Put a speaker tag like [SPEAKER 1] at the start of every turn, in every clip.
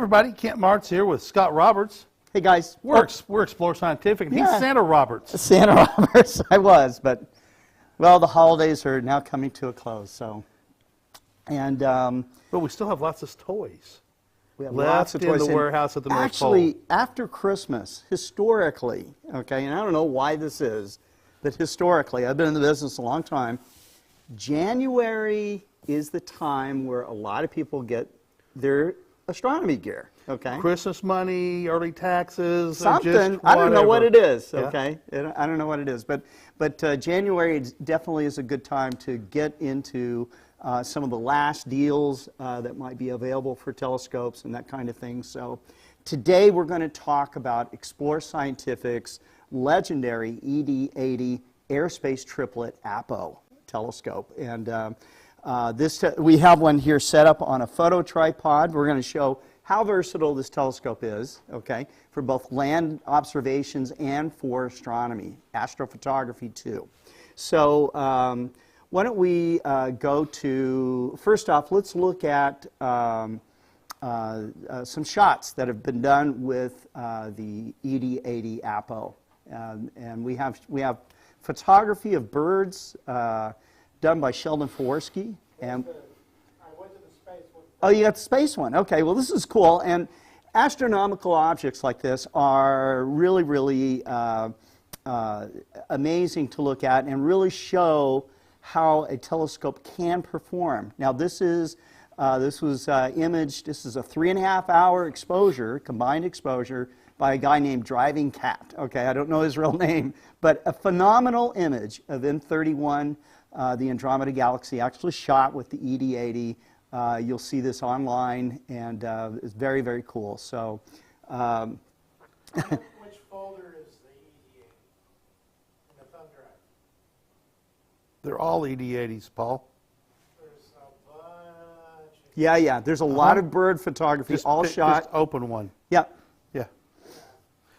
[SPEAKER 1] everybody, Kent Marts here with Scott Roberts.
[SPEAKER 2] Hey guys,
[SPEAKER 1] We're Explore Scientific, and he's Santa Roberts.
[SPEAKER 2] Santa Roberts, I was, but well, the holidays are now coming to a close, so. And
[SPEAKER 1] but we still have lots of toys.
[SPEAKER 2] we have lots of toys
[SPEAKER 1] in the warehouse at the North Pole.
[SPEAKER 2] Actually, after Christmas, historically, okay, and I don't know why this is, but historically, I've been in the business a long time. January is the time where a lot of people get their astronomy gear, okay?
[SPEAKER 1] Christmas money, early taxes,
[SPEAKER 2] something.
[SPEAKER 1] Just
[SPEAKER 2] I don't know what it is, okay?
[SPEAKER 1] Yeah.
[SPEAKER 2] I don't know what it is, but January definitely is a good time to get into some of the last deals that might be available for telescopes and that kind of thing. So today we're going to talk about Explore Scientific's legendary ED80 airspace triplet Apo telescope. And we have one here set up on a photo tripod. We're going to show how versatile this telescope is, okay, for both land observations and for astronomy, astrophotography too. So why don't we go to, first off, let's look at some shots that have been done with the ED80 Apo. And we have photography of birds done by Sheldon Faworski. And
[SPEAKER 3] I went to the space one.
[SPEAKER 2] oh, you got the space one. Okay, well, this is cool. And astronomical objects like this are really, really amazing to look at and really show how a telescope can perform. Now, this was imaged. This is a 3.5-hour exposure, combined exposure, by a guy named Driving Cat. Okay, I don't know his real name, but a phenomenal image of M31. The Andromeda Galaxy, actually shot with the ED80. You'll see this online, and it's very, very cool. So,
[SPEAKER 3] Which folder is the ED80 in the thumb drive?
[SPEAKER 1] They're all ED80s, Paul.
[SPEAKER 3] There's a bunch.
[SPEAKER 2] yeah. There's a lot of bird photography, all shot.
[SPEAKER 1] Just open one.
[SPEAKER 2] Yeah.
[SPEAKER 1] Yeah.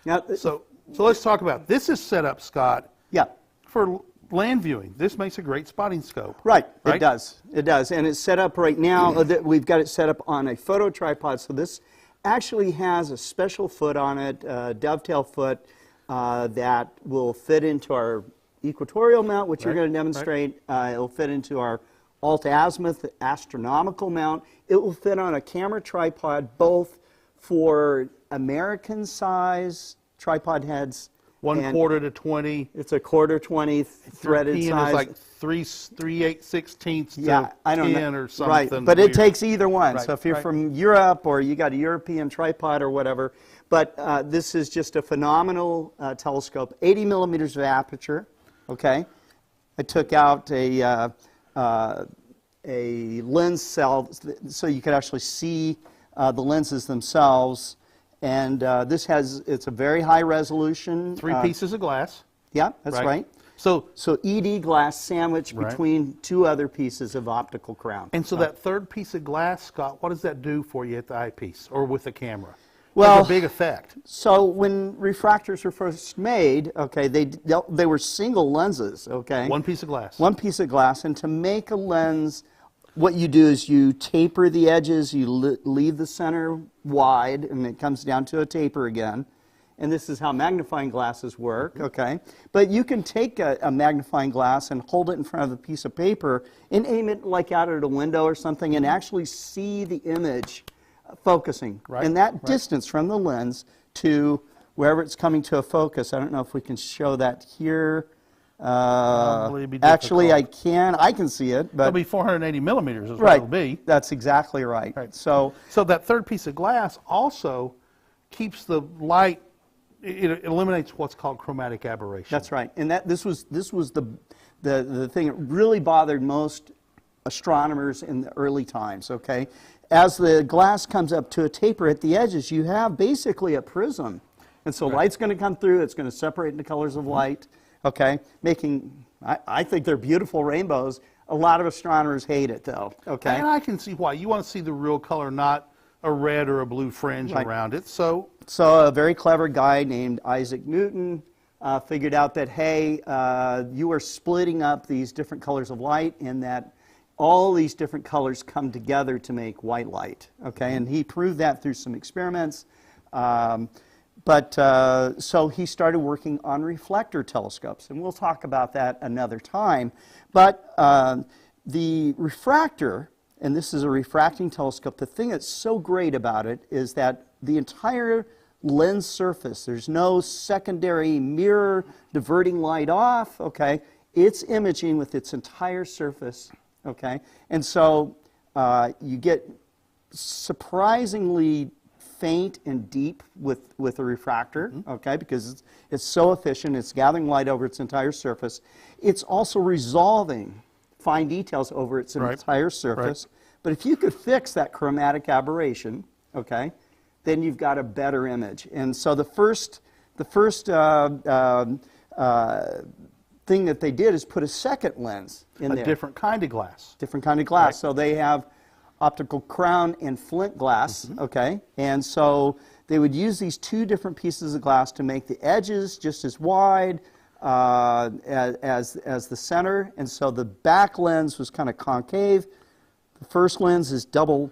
[SPEAKER 2] Now,
[SPEAKER 1] So let's talk about this. Is set up, Scott,
[SPEAKER 2] yeah.
[SPEAKER 1] for land viewing. This makes a great spotting scope.
[SPEAKER 2] Right,
[SPEAKER 1] right?
[SPEAKER 2] it does. It does. And it's set up right now. We've got it set up on a photo tripod. So this actually has a special foot on it, a dovetail foot that will fit into our equatorial mount, which you're going to demonstrate. It'll fit into our alt-azimuth astronomical mount. It will fit on a camera tripod, both for American size tripod heads.
[SPEAKER 1] 1/4 to 20.
[SPEAKER 2] It's a 1/4 20 threaded
[SPEAKER 1] European
[SPEAKER 2] size.
[SPEAKER 1] is like 3/8/16 to
[SPEAKER 2] Yeah, I don't
[SPEAKER 1] 10
[SPEAKER 2] know.
[SPEAKER 1] or something.
[SPEAKER 2] Right, but it takes either one.
[SPEAKER 1] Right,
[SPEAKER 2] So if you're
[SPEAKER 1] right.
[SPEAKER 2] from Europe or you got a European tripod or whatever, but this is just a phenomenal telescope, 80 millimeters of aperture. Okay, I took out a lens cell so you could actually see the lenses themselves. And it's a very high resolution.
[SPEAKER 1] 3 pieces of glass.
[SPEAKER 2] Yeah, that's right.
[SPEAKER 1] So
[SPEAKER 2] ED glass sandwiched between 2 other pieces of optical crown.
[SPEAKER 1] And so that third piece of glass, Scott, what does that do for you at the eyepiece or with the camera?
[SPEAKER 2] Well,
[SPEAKER 1] it's a big effect.
[SPEAKER 2] So when refractors were first made, okay, they were single lenses, okay?
[SPEAKER 1] 1 piece of glass.
[SPEAKER 2] 1 piece of glass, and to make a lens, what you do is you taper the edges, you leave the center wide, and it comes down to a taper again. And this is how magnifying glasses work, okay? But you can take a magnifying glass and hold it in front of a piece of paper and aim it like out at a window or something and actually see the image focusing.
[SPEAKER 1] Right.
[SPEAKER 2] And that distance from the lens to wherever it's coming to a focus, I don't know if we can show that here. Actually, I can see it, but
[SPEAKER 1] it'll be 480 millimeters is what it'll be.
[SPEAKER 2] That's exactly right. So
[SPEAKER 1] that third piece of glass also keeps the light. It eliminates what's called chromatic aberration.
[SPEAKER 2] That's right. And this was the thing that really bothered most astronomers in the early times. Okay, as the glass comes up to a taper at the edges, you have basically a prism, and so light's going to come through. It's going to separate the colors of light. Okay, I think they're beautiful rainbows. A lot of astronomers hate it, though. Okay,
[SPEAKER 1] and I can see why. You want to see the real color, not a red or a blue fringe around it. So
[SPEAKER 2] a very clever guy named Isaac Newton figured out that, hey, you are splitting up these different colors of light, and that all these different colors come together to make white light. Okay, and he proved that through some experiments. So he started working on reflector telescopes, and we'll talk about that another time. But the refractor, and this is a refracting telescope, the thing that's so great about it is that the entire lens surface, there's no secondary mirror diverting light off, okay? It's imaging with its entire surface, okay? And so you get surprisingly faint and deep with a refractor, okay, because it's so efficient, it's gathering light over its entire surface. It's also resolving fine details over its entire surface. But if you could fix that chromatic aberration, okay, then you've got a better image. And so the first thing that they did is put a second lens in there.
[SPEAKER 1] A different kind of glass.
[SPEAKER 2] Different kind of glass. So they have optical crown and flint glass, okay? And so they would use these two different pieces of glass to make the edges just as wide as the center. And so the back lens was kind of concave. The first lens is double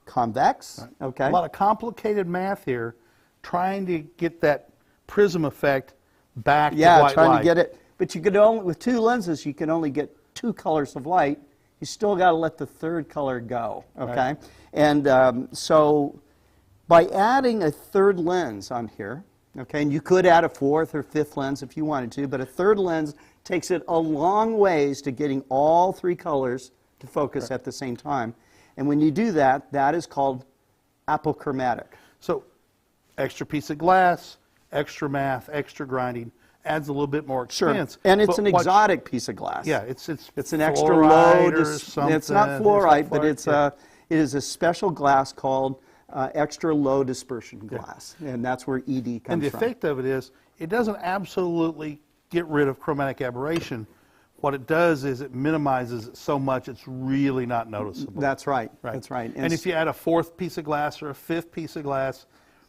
[SPEAKER 2] convex, okay?
[SPEAKER 1] A lot of complicated math here, trying to get that prism effect back to white light.
[SPEAKER 2] Trying to get it. But you could only, with two lenses, you can only get two colors of light. You still got to let the third color go, okay? And so by adding a third lens on here, okay, and you could add a fourth or fifth lens if you wanted to, but a third lens takes it a long ways to getting all three colors to focus at the same time. And when you do that, that is called apochromatic.
[SPEAKER 1] So extra piece of glass, extra math, extra grinding, adds a little bit more expense.
[SPEAKER 2] Sure. And it's an exotic piece of glass.
[SPEAKER 1] Yeah, it's
[SPEAKER 2] an extra low. It's not fluorite, but it is a special glass called extra low dispersion glass, and that's where ED comes from.
[SPEAKER 1] And the effect of it is, it doesn't absolutely get rid of chromatic aberration. What it does is it minimizes it so much it's really not noticeable.
[SPEAKER 2] That's right. That's right.
[SPEAKER 1] And if you add a fourth piece of glass or a fifth piece of glass,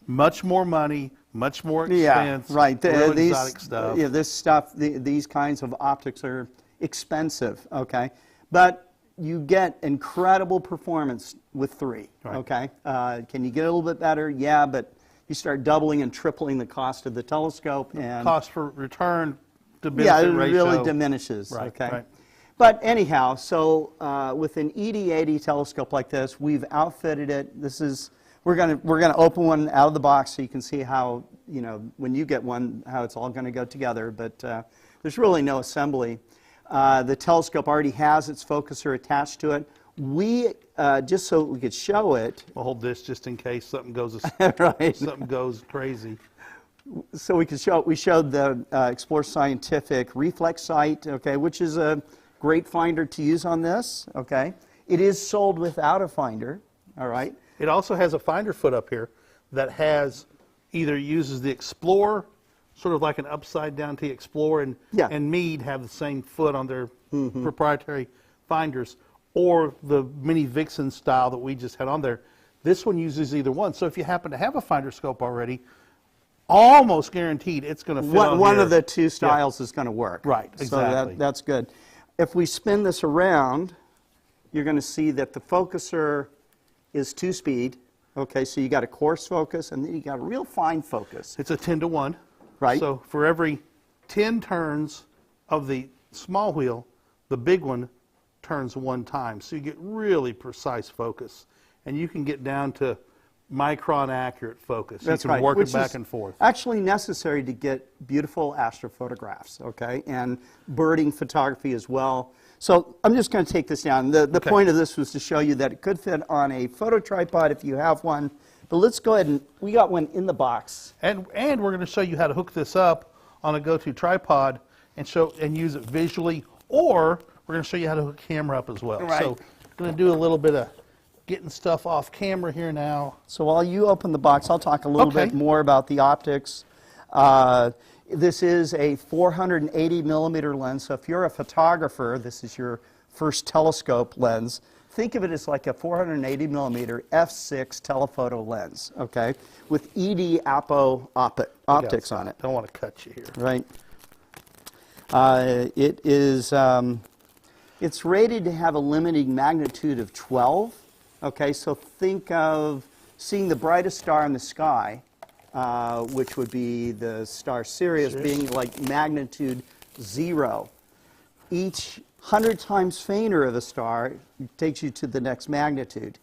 [SPEAKER 1] much more money, much more expense.
[SPEAKER 2] Yeah, right.
[SPEAKER 1] Really exotic stuff.
[SPEAKER 2] Yeah, this stuff, these kinds of optics are expensive, okay? But you get incredible performance with three, okay? Can you get a little bit better? Yeah, but you start doubling and tripling the cost of the telescope. And
[SPEAKER 1] cost for return to benefit ratio.
[SPEAKER 2] Really diminishes, okay? But anyhow, so with an ED80 telescope like this, we've outfitted it. This is... We're gonna open one out of the box so you can see how, you know, when you get one, how it's all going to go together. But there's really no assembly. The telescope already has its focuser attached to it. We just so we could show it.
[SPEAKER 1] We'll hold this just in case something goes something goes crazy.
[SPEAKER 2] So we could show. We showed the Explore Scientific reflex sight, okay, which is a great finder to use on this. Okay, it is sold without a finder. All right.
[SPEAKER 1] It also has a finder foot up here that has either uses the Explorer, sort of like an upside down T Explorer, and Meade have the same foot on their proprietary finders, or the Mini Vixen style that we just had on there. This one uses either one. So if you happen to have a finder scope already, almost guaranteed it's going to fit on
[SPEAKER 2] one
[SPEAKER 1] here.
[SPEAKER 2] of the two styles is going to work.
[SPEAKER 1] Right, exactly.
[SPEAKER 2] So that's good. If we spin this around, you're going to see that the focuser is 2-speed. Okay, so you got a coarse focus, and then you got a real fine focus.
[SPEAKER 1] It's a 10-to-1.
[SPEAKER 2] Right.
[SPEAKER 1] So for every 10 turns of the small wheel, the big one turns one time. So you get really precise focus, and you can get down to micron accurate focus.
[SPEAKER 2] That's
[SPEAKER 1] you can
[SPEAKER 2] right.
[SPEAKER 1] work
[SPEAKER 2] Which
[SPEAKER 1] it back
[SPEAKER 2] is
[SPEAKER 1] and forth.
[SPEAKER 2] Actually necessary to get beautiful astrophotographs, okay, and birding photography as well. So I'm just going to take this down. The point of this was to show you that it could fit on a photo tripod if you have one. But let's go ahead and we got one in the box.
[SPEAKER 1] And we're going to show you how to hook this up on a go-to tripod and use it visually, or we're going to show you how to hook a camera up as well.
[SPEAKER 2] Right.
[SPEAKER 1] So I'm going to do a little bit of getting stuff off camera here now.
[SPEAKER 2] So while you open the box, I'll talk a little bit more about the optics. This is a 480 millimeter lens, so if you're a photographer, this is your first telescope lens. Think of it as like a 480 millimeter f6 telephoto lens, okay, with ED80 optics on it.
[SPEAKER 1] Don't want to cut you here.
[SPEAKER 2] Right. It is It's rated to have a limiting magnitude of 12. Okay, so think of seeing the brightest star in the sky, which would be the star Sirius, being like magnitude 0. Each 100 times fainter of a star takes you to the next magnitude.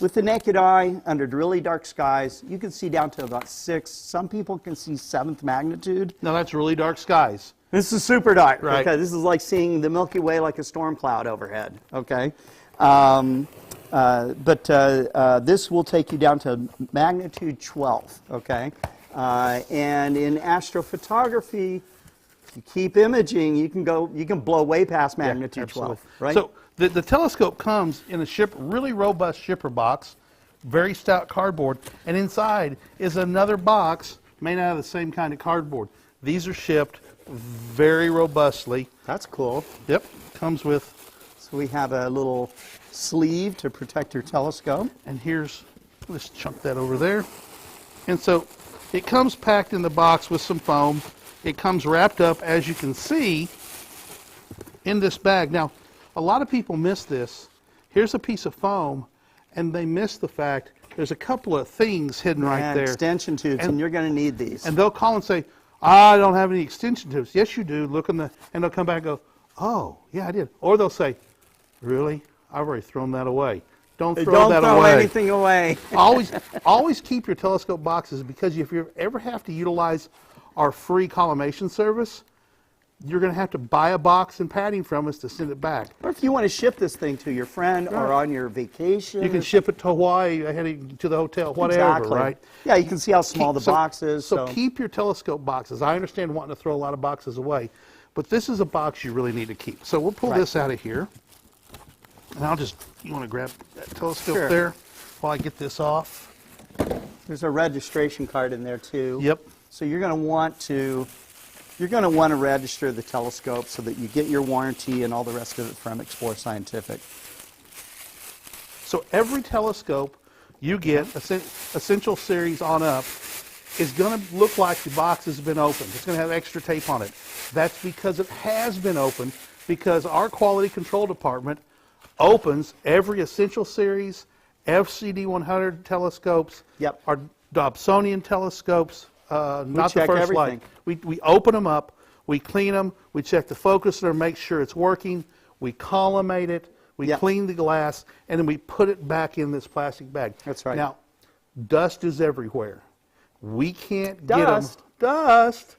[SPEAKER 2] With the naked eye, under really dark skies, you can see down to about 6. Some people can see 7th magnitude.
[SPEAKER 1] Now that's really dark skies.
[SPEAKER 2] This is super dark.
[SPEAKER 1] Right.
[SPEAKER 2] Okay, this is like seeing the Milky Way like a storm cloud overhead. Okay, this will take you down to magnitude 12. Okay, and in astrophotography, if you keep imaging, you can blow way past magnitude 12. Right.
[SPEAKER 1] So the telescope comes in a really robust shipper box, very stout cardboard, and inside is another box made out of the same kind of cardboard. These are shipped very robustly.
[SPEAKER 2] That's cool.
[SPEAKER 1] Yep, comes with.
[SPEAKER 2] So we have a little sleeve to protect your telescope.
[SPEAKER 1] And let's chunk that over there. And so it comes packed in the box with some foam. It comes wrapped up, as you can see, in this bag. Now, a lot of people miss this. Here's a piece of foam, and they miss the fact there's a couple of things hidden right there.
[SPEAKER 2] Extension tubes, and you're going to need these.
[SPEAKER 1] And they'll call and say, I don't have any extension tubes. Yes, you do. Look and they'll come back and go, oh, yeah, I did. Or they'll say, really? I've already thrown that away. Don't throw that away.
[SPEAKER 2] Don't throw anything away.
[SPEAKER 1] always keep your telescope boxes, because if you ever have to utilize our free collimation service, you're going to have to buy a box and padding from us to send it back.
[SPEAKER 2] Or if you want to ship this thing to your friend or on your vacation.
[SPEAKER 1] You can ship it to Hawaii, to the hotel, whatever,
[SPEAKER 2] exactly.
[SPEAKER 1] right?
[SPEAKER 2] Yeah, you can see how small the box is.
[SPEAKER 1] So keep your telescope boxes. I understand wanting to throw a lot of boxes away, but this is a box you really need to keep. So we'll pull this out of here. And you want to grab that telescope there while I get this off.
[SPEAKER 2] There's a registration card in there too.
[SPEAKER 1] Yep.
[SPEAKER 2] So you're going to want to register the telescope so that you get your warranty and all the rest of it from Explore Scientific.
[SPEAKER 1] So every telescope you get, Essential Series on up, is going to look like the box has been opened. It's going to have extra tape on it. That's because it has been opened, because our quality control department opens every Essential Series, FCD 100 telescopes, our Dobsonian telescopes, not the first light. We open them up, we clean them, we check the focuser, make sure it's working, we collimate it, we clean the glass, and then we put it back in this plastic bag.
[SPEAKER 2] That's right.
[SPEAKER 1] Now, dust is everywhere. We can't get them. Dust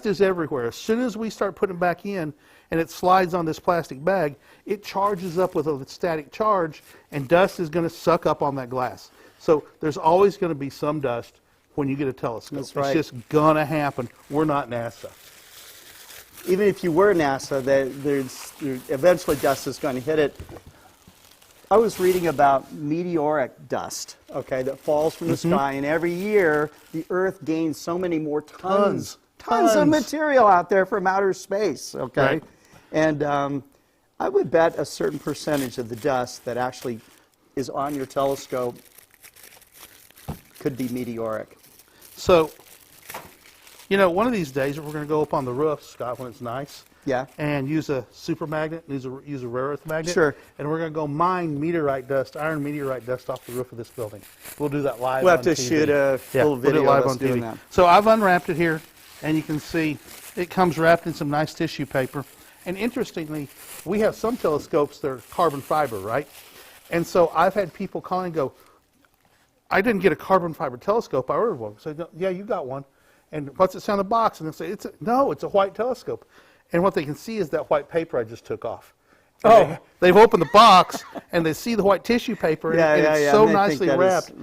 [SPEAKER 1] is everywhere. As soon as we start putting them back in and it slides on this plastic bag, it charges up with a static charge, and dust is going to suck up on that glass. So there's always going to be some dust when you get a telescope.
[SPEAKER 2] That's right.
[SPEAKER 1] It's just going to happen. We're not NASA.
[SPEAKER 2] Even if you were NASA, eventually dust is going to hit it. I was reading about meteoric dust, that falls from the sky, and every year the Earth gains so many more tons of material out there from outer space,
[SPEAKER 1] Right.
[SPEAKER 2] And I would bet a certain percentage of the dust that actually is on your telescope could be meteoric.
[SPEAKER 1] So, one of these days we're going to go up on the roof, Scott, when it's nice.
[SPEAKER 2] Yeah.
[SPEAKER 1] And use a super magnet, use a rare earth magnet.
[SPEAKER 2] Sure.
[SPEAKER 1] And we're going to go mine meteorite dust, iron meteorite dust off the roof of this building. We'll do that live
[SPEAKER 2] We'll
[SPEAKER 1] on
[SPEAKER 2] have to
[SPEAKER 1] TV.
[SPEAKER 2] shoot a full video
[SPEAKER 1] live
[SPEAKER 2] of us
[SPEAKER 1] on
[SPEAKER 2] doing
[SPEAKER 1] TV.
[SPEAKER 2] that.
[SPEAKER 1] So I've unwrapped it here, and you can see it comes wrapped in some nice tissue paper. And interestingly, we have some telescopes that are carbon fiber, right? And so I've had people call and go, I didn't get a carbon fiber telescope, I ordered one. So yeah, you got one. And what's it say on the box? And they'll say, no, it's a white telescope. And what they can see is that white paper I just took off. And they've opened the box, and they see the white tissue paper, and it's so nicely wrapped.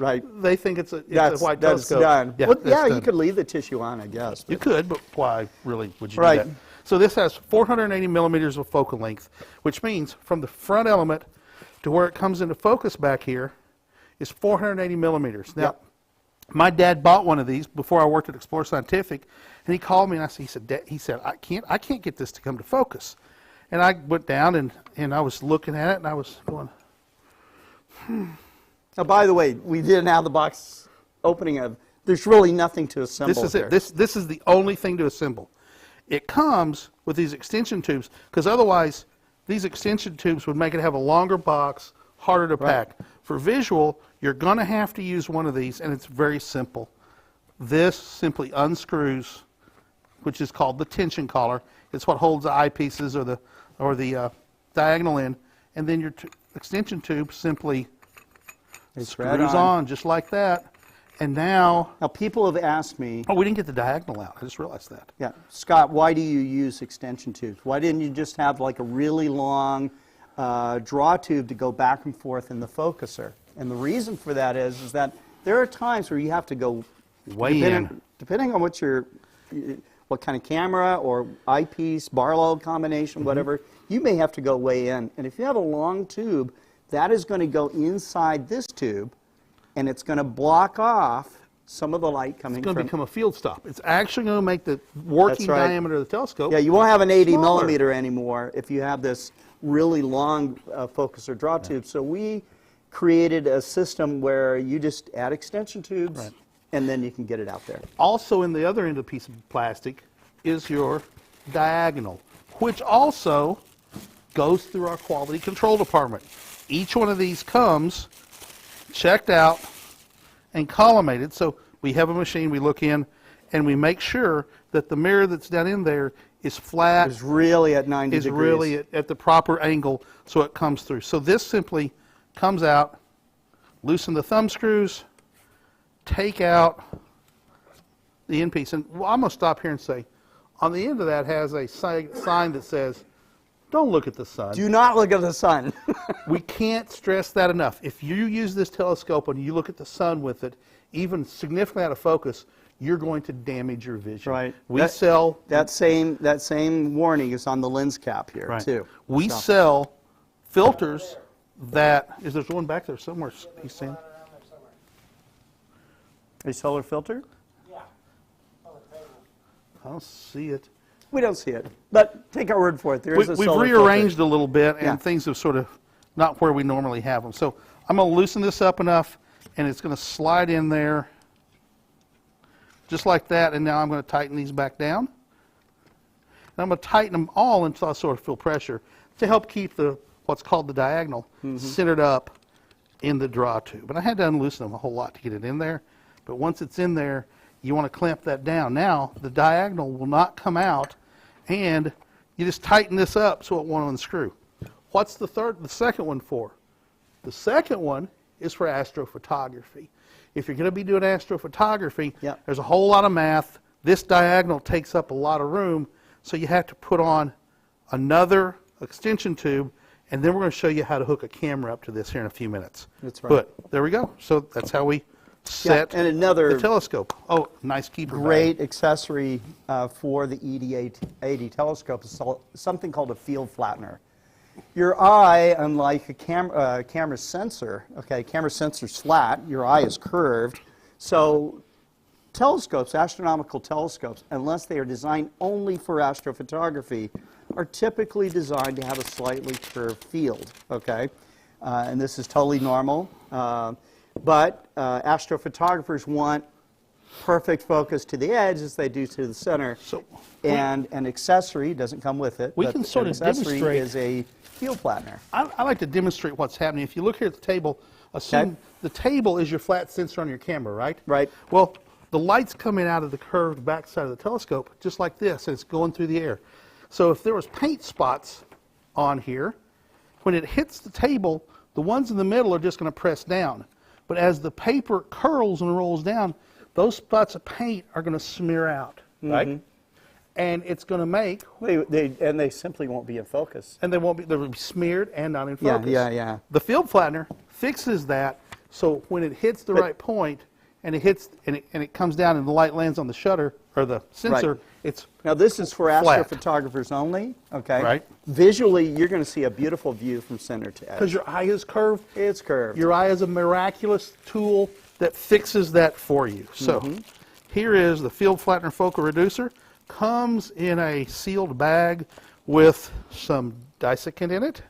[SPEAKER 1] They think it's a white telescope.
[SPEAKER 2] Done.
[SPEAKER 1] Yeah,
[SPEAKER 2] you could leave the tissue on, I guess.
[SPEAKER 1] You could, but why really would you do that? So this has 480 millimeters of focal length, which means from the front element to where it comes into focus back here is 480 millimeters. Now, my dad bought one of these before I worked at Explore Scientific, and he called me and he said, I can't get this to come to focus. And I went down and I was looking at it, and I was going,
[SPEAKER 2] Now, by the way, we didn't have the box opening. There's really nothing to assemble.
[SPEAKER 1] This is it. This is the only thing to assemble. It comes with these extension tubes, because otherwise these extension tubes would make it have a longer box, harder to pack. For visual, you're going to have to use one of these, and it's very simple. This simply unscrews, which is called the tension collar. It's what holds the eyepieces or the diagonal in, and then your extension tube simply screws on just like that. And now
[SPEAKER 2] people have asked me.
[SPEAKER 1] Oh, we didn't get the diagonal out. I just realized that.
[SPEAKER 2] Yeah, Scott, why do you use extension tubes? Why didn't you just have like a really long draw tube to go back and forth in the focuser? And the reason for that is that there are times where you have to go
[SPEAKER 1] way in,
[SPEAKER 2] depending on what kind of camera or eyepiece, Barlow combination, whatever. You may have to go way in, and if you have a long tube, that is going to go inside this tube, and it's going to block off some of the light coming from.
[SPEAKER 1] It's going to become a field stop. It's actually going to make the working diameter of the telescope.
[SPEAKER 2] Yeah, you won't have an 80 millimeter anymore if you have this really long focuser draw tube. So we created a system where you just add extension tubes, and then you can get it out there.
[SPEAKER 1] Also, in the other end of the piece of plastic is your diagonal, which also goes through our quality control department. Each one of these comes checked out and collimated. So we have a machine, we look in, and we make sure that the mirror that's down in there is flat.
[SPEAKER 2] Is really at 90 degrees.
[SPEAKER 1] Is really at the proper angle so it comes through. So this simply comes out, loosen the thumb screws, take out the end piece. And I'm going to stop here and say, on the end of that has a sign that says, don't look at the sun.
[SPEAKER 2] Do not look at the sun.
[SPEAKER 1] We can't stress that enough. If you use this telescope and you look at the sun with it, even significantly out of focus, you're going to damage your vision.
[SPEAKER 2] Right.
[SPEAKER 1] We sell
[SPEAKER 2] that same warning is on the lens cap here too.
[SPEAKER 1] We sell filters that there's one back there somewhere. He's saying.
[SPEAKER 2] A solar filter?
[SPEAKER 3] Yeah. On the table.
[SPEAKER 1] I don't see it.
[SPEAKER 2] We don't see it, but take our word for it. There is a solar
[SPEAKER 1] We've rearranged
[SPEAKER 2] filter.
[SPEAKER 1] a little bit, and things have sort of not where we normally have them. So I'm going to loosen this up enough, and it's going to slide in there just like that. And now I'm going to tighten these back down. And I'm going to tighten them all until I sort of feel pressure to help keep what's called the diagonal centered up in the draw tube. And I had to unloosen them a whole lot to get it in there. But once it's in there, you want to clamp that down. Now, the diagonal will not come out, and you just tighten this up so it won't unscrew. What's the second one for? The second one is for astrophotography. If you're going to be doing astrophotography, there's a whole lot of math. This diagonal takes up a lot of room, so you have to put on another extension tube, and then we're going to show you how to hook a camera up to this here in a few minutes.
[SPEAKER 2] That's right.
[SPEAKER 1] But there we go. So that's how we set
[SPEAKER 2] and another
[SPEAKER 1] the telescope. Oh, nice keeper
[SPEAKER 2] great
[SPEAKER 1] bag.
[SPEAKER 2] accessory for the ED80 telescope is something called a field flattener. Your eye, unlike a camera sensor, camera sensor's flat, your eye is curved. So telescopes, astronomical telescopes, unless they are designed only for astrophotography, are typically designed to have a slightly curved field, and this is totally normal. But astrophotographers want perfect focus to the edge as they do to the center. So, and an accessory doesn't come with it.
[SPEAKER 1] We can sort of demonstrate.
[SPEAKER 2] Is a field flattener.
[SPEAKER 1] I like to demonstrate what's happening. If you look here at the table, assume the table is your flat sensor on your camera, right?
[SPEAKER 2] Right.
[SPEAKER 1] Well, the light's coming out of the curved backside of the telescope just like this, and it's going through the air. So if there was paint spots on here, when it hits the table, the ones in the middle are just going to press down. But as the paper curls and rolls down, those spots of paint are going to smear out, right? And it's going to make...
[SPEAKER 2] They simply won't be in focus.
[SPEAKER 1] And they'll be smeared and not in focus.
[SPEAKER 2] Yeah.
[SPEAKER 1] The field flattener fixes that, so when it hits the right point, and it comes down and the light lands on the shutter, or the sensor, it's
[SPEAKER 2] Now this is for
[SPEAKER 1] flat.
[SPEAKER 2] astrophotographers only,
[SPEAKER 1] Right.
[SPEAKER 2] Visually, you're going to see a beautiful view from center to edge.
[SPEAKER 1] because your eye is curved.
[SPEAKER 2] It's curved.
[SPEAKER 1] Your eye is a miraculous tool that fixes that for you. So here is the field flattener focal reducer. Comes in a sealed bag with some dissecant in it.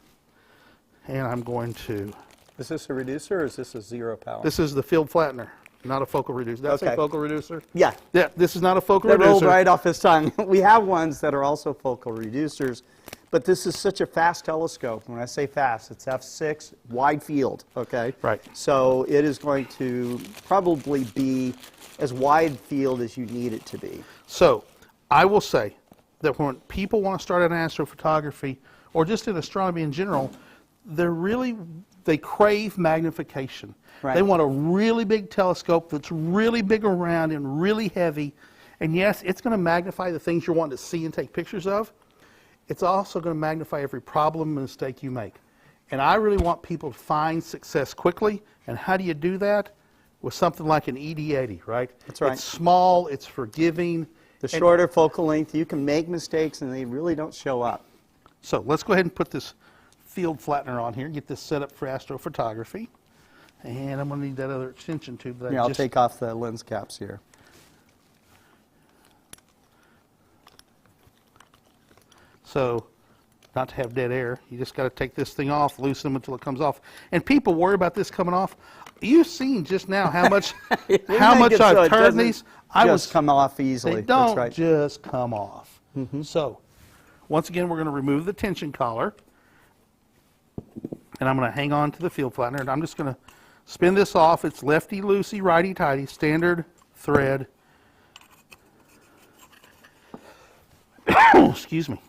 [SPEAKER 1] And I'm going to...
[SPEAKER 2] Is this a reducer or is this a zero power?
[SPEAKER 1] This is the field flattener, not a focal reducer. That's a focal reducer?
[SPEAKER 2] Yeah.
[SPEAKER 1] Yeah, this is not a focal
[SPEAKER 2] That
[SPEAKER 1] reducer.
[SPEAKER 2] rolled right off his tongue. We have ones that are also focal reducers, But this is such a fast telescope. When I say fast, it's f6, wide field, okay?
[SPEAKER 1] Right.
[SPEAKER 2] So it is going to probably be as wide field as you need it to be.
[SPEAKER 1] So I will say that when people want to start in astrophotography or just in astronomy in general, they crave magnification.
[SPEAKER 2] Right.
[SPEAKER 1] They want a really big telescope that's really big around and really heavy. And yes, it's going to magnify the things you're wanting to see and take pictures of. It's also going to magnify every problem and mistake you make. And I really want people to find success quickly. And how do you do that? With something like an ED80, right?
[SPEAKER 2] That's right.
[SPEAKER 1] It's small, it's forgiving.
[SPEAKER 2] The shorter focal length, you can make mistakes and they really don't show up.
[SPEAKER 1] So let's go ahead and put this field flattener on here, get this set up for astrophotography. And I'm going to need that other extension tube. That
[SPEAKER 2] I'll take off the lens caps here.
[SPEAKER 1] So, not to have dead air, you just got to take this thing off, loosen them until it comes off. And people worry about this coming off. You've seen just now how much I've turned these.
[SPEAKER 2] Come off easily.
[SPEAKER 1] They don't
[SPEAKER 2] That's right.
[SPEAKER 1] just come off. So, once again, we're going to remove the tension collar, and I'm going to hang on to the field flattener, and I'm just going to spin this off. It's lefty loosey, righty tighty, standard thread. Excuse me.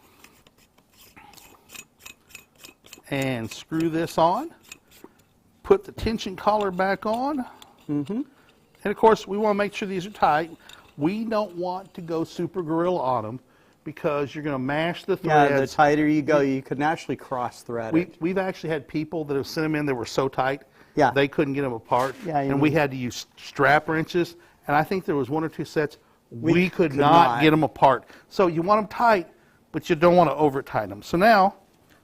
[SPEAKER 1] And screw this on, put the tension collar back on, and of course we want to make sure these are tight. We don't want to go super gorilla on them because you're going to mash the threads.
[SPEAKER 2] Yeah, the tighter you go, you can actually cross thread it.
[SPEAKER 1] We've actually had people that have sent them in that were so tight,
[SPEAKER 2] Yeah.
[SPEAKER 1] they couldn't get them apart,
[SPEAKER 2] Yeah,
[SPEAKER 1] and we had to use strap wrenches, and I think there was one or two sets we could not get them apart. So you want them tight, but you don't want to over tighten them. So now,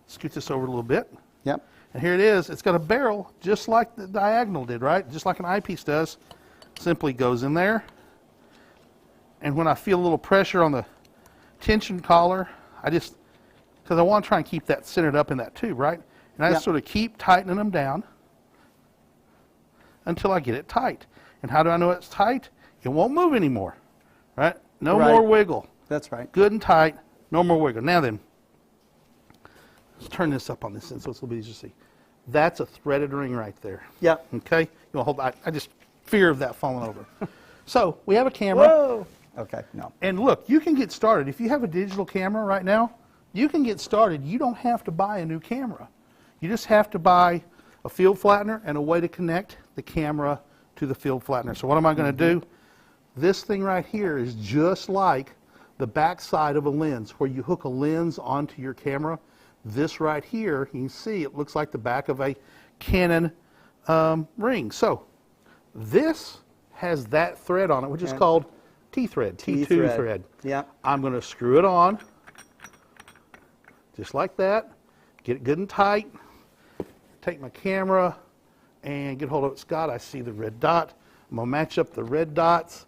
[SPEAKER 1] scoot this over a little bit.
[SPEAKER 2] Yep.
[SPEAKER 1] And here it is. It's got a barrel just like the diagonal did, right? Just like an eyepiece does. Simply goes in there. And when I feel a little pressure on the tension collar, because I want to try and keep that centered up in that tube, right? And I just sort of keep tightening them down until I get it tight. And how do I know it's tight? It won't move anymore, right? No more wiggle.
[SPEAKER 2] That's right.
[SPEAKER 1] Good and tight. No more wiggle. Now then, let's turn this up on this end so it's a little bit easier to see. That's a threaded ring right there.
[SPEAKER 2] Yep.
[SPEAKER 1] Okay? You want to hold? I just fear of that falling over. So we have a camera.
[SPEAKER 2] Whoa. Okay. No.
[SPEAKER 1] And look, you can get started. If you have a digital camera right now, you can get started. You don't have to buy a new camera. You just have to buy a field flattener and a way to connect the camera to the field flattener. So what am I going to do? This thing right here is just like the back side of a lens, where you hook a lens onto your camera. This right here, you can see it looks like the back of a Canon ring. So this has that thread on it, which is called T-thread, T2 thread.
[SPEAKER 2] Yeah.
[SPEAKER 1] I'm going to screw it on, just like that. Get it good and tight. Take my camera and get hold of it. Scott, I see the red dot. I'm going to match up the red dots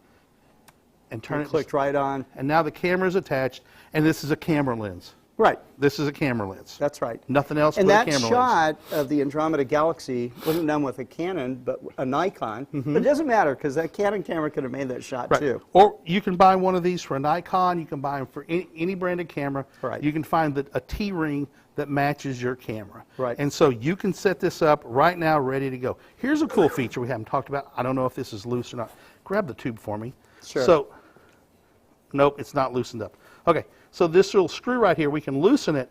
[SPEAKER 1] and turn it.
[SPEAKER 2] Clicked right on.
[SPEAKER 1] And now the camera is attached, and this is a camera lens.
[SPEAKER 2] Right.
[SPEAKER 1] This is a camera lens.
[SPEAKER 2] That's right.
[SPEAKER 1] Nothing else
[SPEAKER 2] and
[SPEAKER 1] but a
[SPEAKER 2] that
[SPEAKER 1] camera lens.
[SPEAKER 2] shot of the Andromeda Galaxy wasn't done with a Canon, but a Nikon. But it doesn't matter, because that Canon camera could have made that shot too.
[SPEAKER 1] Or you can buy one of these for a Nikon. You can buy them for any branded camera.
[SPEAKER 2] Right.
[SPEAKER 1] You can find a T-ring that matches your camera.
[SPEAKER 2] Right.
[SPEAKER 1] And so you can set this up right now, ready to go. Here's a cool feature we haven't talked about. I don't know if this is loose or not. Grab the tube for me.
[SPEAKER 2] Sure.
[SPEAKER 1] So, nope, it's not loosened up. Okay, so this little screw right here, we can loosen it,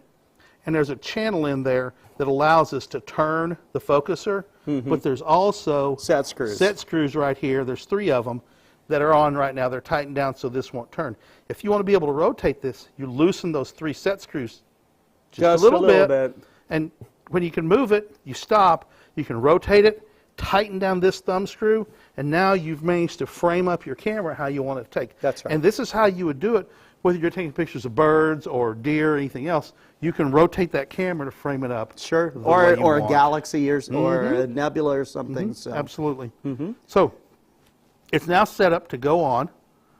[SPEAKER 1] and there's a channel in there that allows us to turn the focuser, but there's also
[SPEAKER 2] Set screws.
[SPEAKER 1] Set screws right here. There's 3 of them that are on right now. They're tightened down so this won't turn. If you want to be able to rotate this, you loosen those 3 set screws just a little bit. And when you can move it, you stop. You can rotate it, tighten down this thumb screw, and now you've managed to frame up your camera how you want it to take.
[SPEAKER 2] That's right.
[SPEAKER 1] And this is how you would do it, whether you're taking pictures of birds or deer or anything else. You can rotate that camera to frame it up.
[SPEAKER 2] Sure.
[SPEAKER 1] the way you
[SPEAKER 2] Or a
[SPEAKER 1] want.
[SPEAKER 2] galaxy or a nebula or something. So.
[SPEAKER 1] Absolutely. So it's now set up to go on.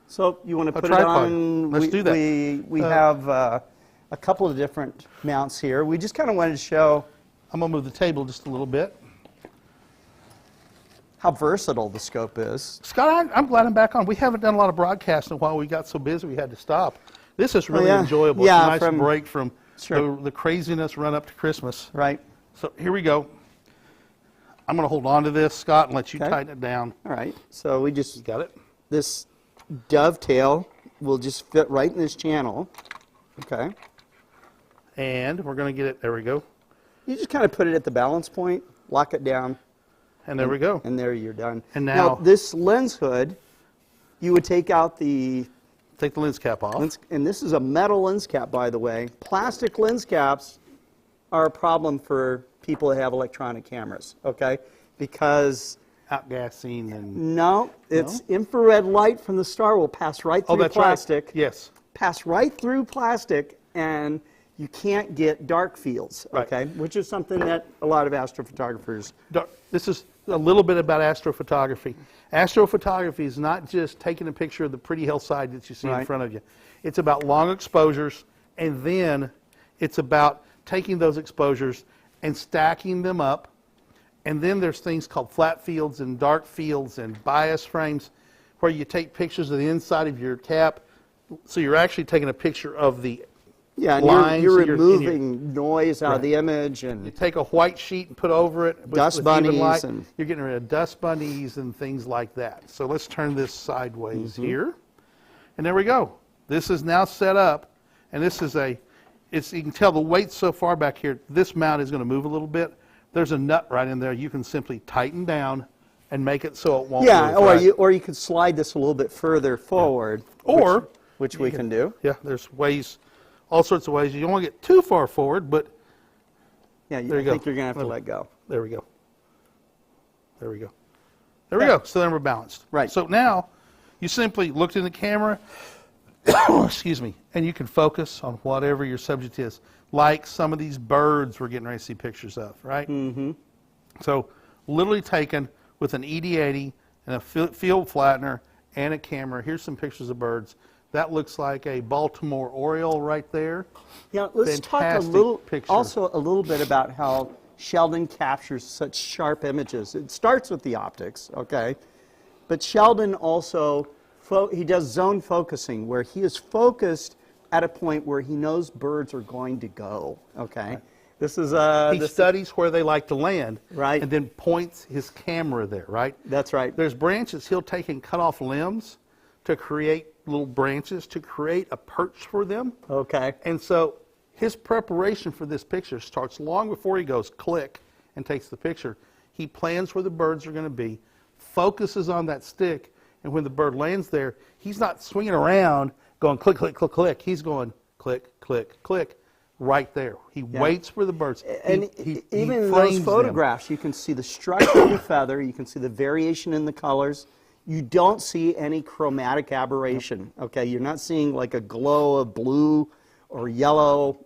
[SPEAKER 2] So you want to put it
[SPEAKER 1] tripod.
[SPEAKER 2] on?
[SPEAKER 1] Let's do that.
[SPEAKER 2] We have a couple of different mounts here. We just kind of wanted to show
[SPEAKER 1] I'm going to move the table just a little bit.
[SPEAKER 2] how versatile the scope is.
[SPEAKER 1] Scott, I'm glad I'm back on. We haven't done a lot of broadcasting while we got so busy we had to stop. This is really enjoyable.
[SPEAKER 2] Yeah,
[SPEAKER 1] it's a nice break from the craziness run up to Christmas.
[SPEAKER 2] Right.
[SPEAKER 1] So here we go. I'm going to hold on to this, Scott, and let you
[SPEAKER 2] Okay.
[SPEAKER 1] tighten it down.
[SPEAKER 2] All right. So we just
[SPEAKER 1] You got it?
[SPEAKER 2] this dovetail will just fit right in this channel. Okay.
[SPEAKER 1] And we're going to get it. There we go.
[SPEAKER 2] You just kind of put it at the balance point, lock it down,
[SPEAKER 1] And there we go.
[SPEAKER 2] and there you're done.
[SPEAKER 1] And now
[SPEAKER 2] this lens hood, you would take out the
[SPEAKER 1] take the lens cap off.
[SPEAKER 2] lens, and this is a metal lens cap, by the way. Plastic lens caps are a problem for people that have electronic cameras, okay? Because
[SPEAKER 1] Outgassing and
[SPEAKER 2] no, it's infrared light from the star will pass right through
[SPEAKER 1] that's
[SPEAKER 2] plastic.
[SPEAKER 1] right. Yes.
[SPEAKER 2] Pass right through plastic, and you can't get dark fields,
[SPEAKER 1] Right.
[SPEAKER 2] okay? Which is something that a lot of astrophotographers.
[SPEAKER 1] This is a little bit about astrophotography. Astrophotography is not just taking a picture of the pretty hillside that you see in
[SPEAKER 2] Right.
[SPEAKER 1] front of you. It's about long exposures, and then it's about taking those exposures and stacking them up. And then there's things called flat fields and dark fields and bias frames where you take pictures of the inside of your cap. So you're actually taking a picture of the
[SPEAKER 2] Yeah, and
[SPEAKER 1] lines
[SPEAKER 2] you're
[SPEAKER 1] in your-
[SPEAKER 2] removing noise out of
[SPEAKER 1] Right.
[SPEAKER 2] the image,
[SPEAKER 1] You
[SPEAKER 2] and
[SPEAKER 1] take a white sheet and put over it
[SPEAKER 2] Dust
[SPEAKER 1] with even
[SPEAKER 2] bunnies
[SPEAKER 1] light.
[SPEAKER 2] and-
[SPEAKER 1] You're getting rid of dust bunnies and things like that. So let's turn this sideways
[SPEAKER 2] Mm-hmm.
[SPEAKER 1] here. And there we go. This is now set up, and this is you can tell the weight's so far back here. This mount is going to move a little bit. There's a nut right in there. You can simply tighten down and make it so it won't
[SPEAKER 2] yeah,
[SPEAKER 1] move. Right.
[SPEAKER 2] or you could slide this a little bit further forward,
[SPEAKER 1] Or
[SPEAKER 2] which we can do.
[SPEAKER 1] Yeah, there's ways, all sorts of ways. You don't want to get too far forward, but
[SPEAKER 2] Yeah,
[SPEAKER 1] There
[SPEAKER 2] I
[SPEAKER 1] you go.
[SPEAKER 2] think you're gonna have to let go.
[SPEAKER 1] there we go. There we go. There we go. So then we're balanced.
[SPEAKER 2] Right.
[SPEAKER 1] So now you simply looked in the camera, excuse me, and you can focus on whatever your subject is. Like some of these birds we're getting ready to see pictures of, right? Mm-hmm. So literally taken with an ED80 and a field flattener and a camera. Here's some pictures of birds. That looks like a Baltimore Oriole right there.
[SPEAKER 2] Yeah, let's talk a
[SPEAKER 1] Fantastic
[SPEAKER 2] little,
[SPEAKER 1] picture.
[SPEAKER 2] also a little bit about how Sheldon captures such sharp images. It starts with the optics, okay? But Sheldon also, he does zone focusing, where he is focused at a point where he knows birds are going to go, okay?
[SPEAKER 1] Right.
[SPEAKER 2] This is
[SPEAKER 1] He studies where they like to land,
[SPEAKER 2] Right.
[SPEAKER 1] and then points his camera there, right?
[SPEAKER 2] That's right.
[SPEAKER 1] There's branches he'll take and cut off limbs to create little branches to create a perch for them.
[SPEAKER 2] Okay.
[SPEAKER 1] And so his preparation for this picture starts long before he goes click and takes the picture. He plans where the birds are going to be, focuses on that stick, and when the bird lands there, he's not swinging around going click, click, click, click. He's going click, click, click right there. He waits for the birds.
[SPEAKER 2] And
[SPEAKER 1] he
[SPEAKER 2] even in
[SPEAKER 1] frames
[SPEAKER 2] those
[SPEAKER 1] them.
[SPEAKER 2] photographs, you can see the structure of the feather, you can see the variation in the colors. You don't see any chromatic aberration, okay? You're not seeing like a glow of blue or yellow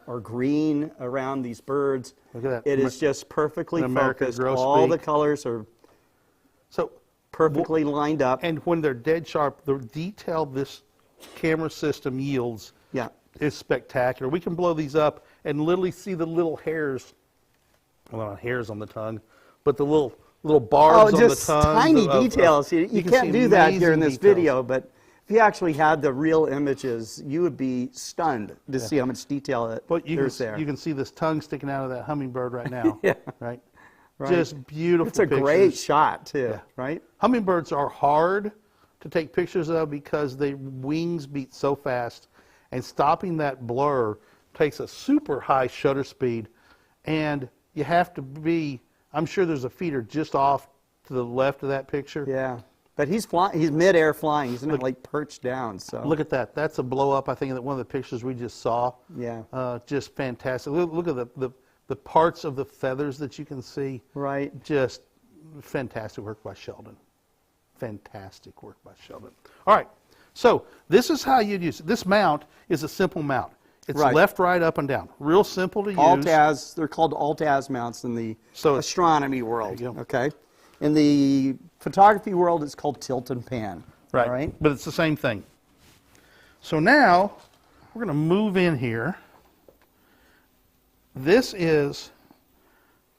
[SPEAKER 2] or green around these birds.
[SPEAKER 1] Look at that.
[SPEAKER 2] It is just perfectly
[SPEAKER 1] In American
[SPEAKER 2] focused.
[SPEAKER 1] grosbeak.
[SPEAKER 2] All the colors are
[SPEAKER 1] So,
[SPEAKER 2] perfectly lined up.
[SPEAKER 1] and when they're dead sharp, the detail this camera system yields
[SPEAKER 2] Yeah.
[SPEAKER 1] is spectacular. We can blow these up and literally see the little hairs, well, not hairs on the tongue, but the little barbs on the
[SPEAKER 2] just
[SPEAKER 1] tongue.
[SPEAKER 2] tiny details. You
[SPEAKER 1] can
[SPEAKER 2] can't
[SPEAKER 1] see
[SPEAKER 2] do that here in
[SPEAKER 1] amazing
[SPEAKER 2] this
[SPEAKER 1] details.
[SPEAKER 2] video, but if you actually had the real images, you would be stunned to see how much detail
[SPEAKER 1] But
[SPEAKER 2] there's there.
[SPEAKER 1] you can see this tongue sticking out of that hummingbird right now.
[SPEAKER 2] Yeah.
[SPEAKER 1] Right?
[SPEAKER 2] Right.
[SPEAKER 1] Just beautiful
[SPEAKER 2] It's a
[SPEAKER 1] pictures.
[SPEAKER 2] great shot, too,
[SPEAKER 1] Yeah.
[SPEAKER 2] right?
[SPEAKER 1] Hummingbirds are hard to take pictures of because their wings beat so fast, and stopping that blur takes a super high shutter speed, and you have to be, I'm sure there's a feeder just off to the left of that picture.
[SPEAKER 2] Yeah. But he's flying. He's midair flying. He's not like perched down. So
[SPEAKER 1] Look at that. That's a blow up, I think, that one of the pictures we just saw.
[SPEAKER 2] Yeah.
[SPEAKER 1] Just fantastic. Look at the parts of the feathers that you can see.
[SPEAKER 2] Right.
[SPEAKER 1] Just fantastic work by Sheldon. Fantastic work by Sheldon. All right. So this is how you'd use it. This mount is a simple mount. It's
[SPEAKER 2] Right.
[SPEAKER 1] left, right, up, and down. Real simple to use.
[SPEAKER 2] Alt-Az. They're called Alt-Az mounts in the
[SPEAKER 1] So it's-
[SPEAKER 2] astronomy world.
[SPEAKER 1] There you go.
[SPEAKER 2] Okay. In the photography world, it's called tilt and pan.
[SPEAKER 1] Right.
[SPEAKER 2] All right.
[SPEAKER 1] But it's the same thing. So now we're going to move in here. This is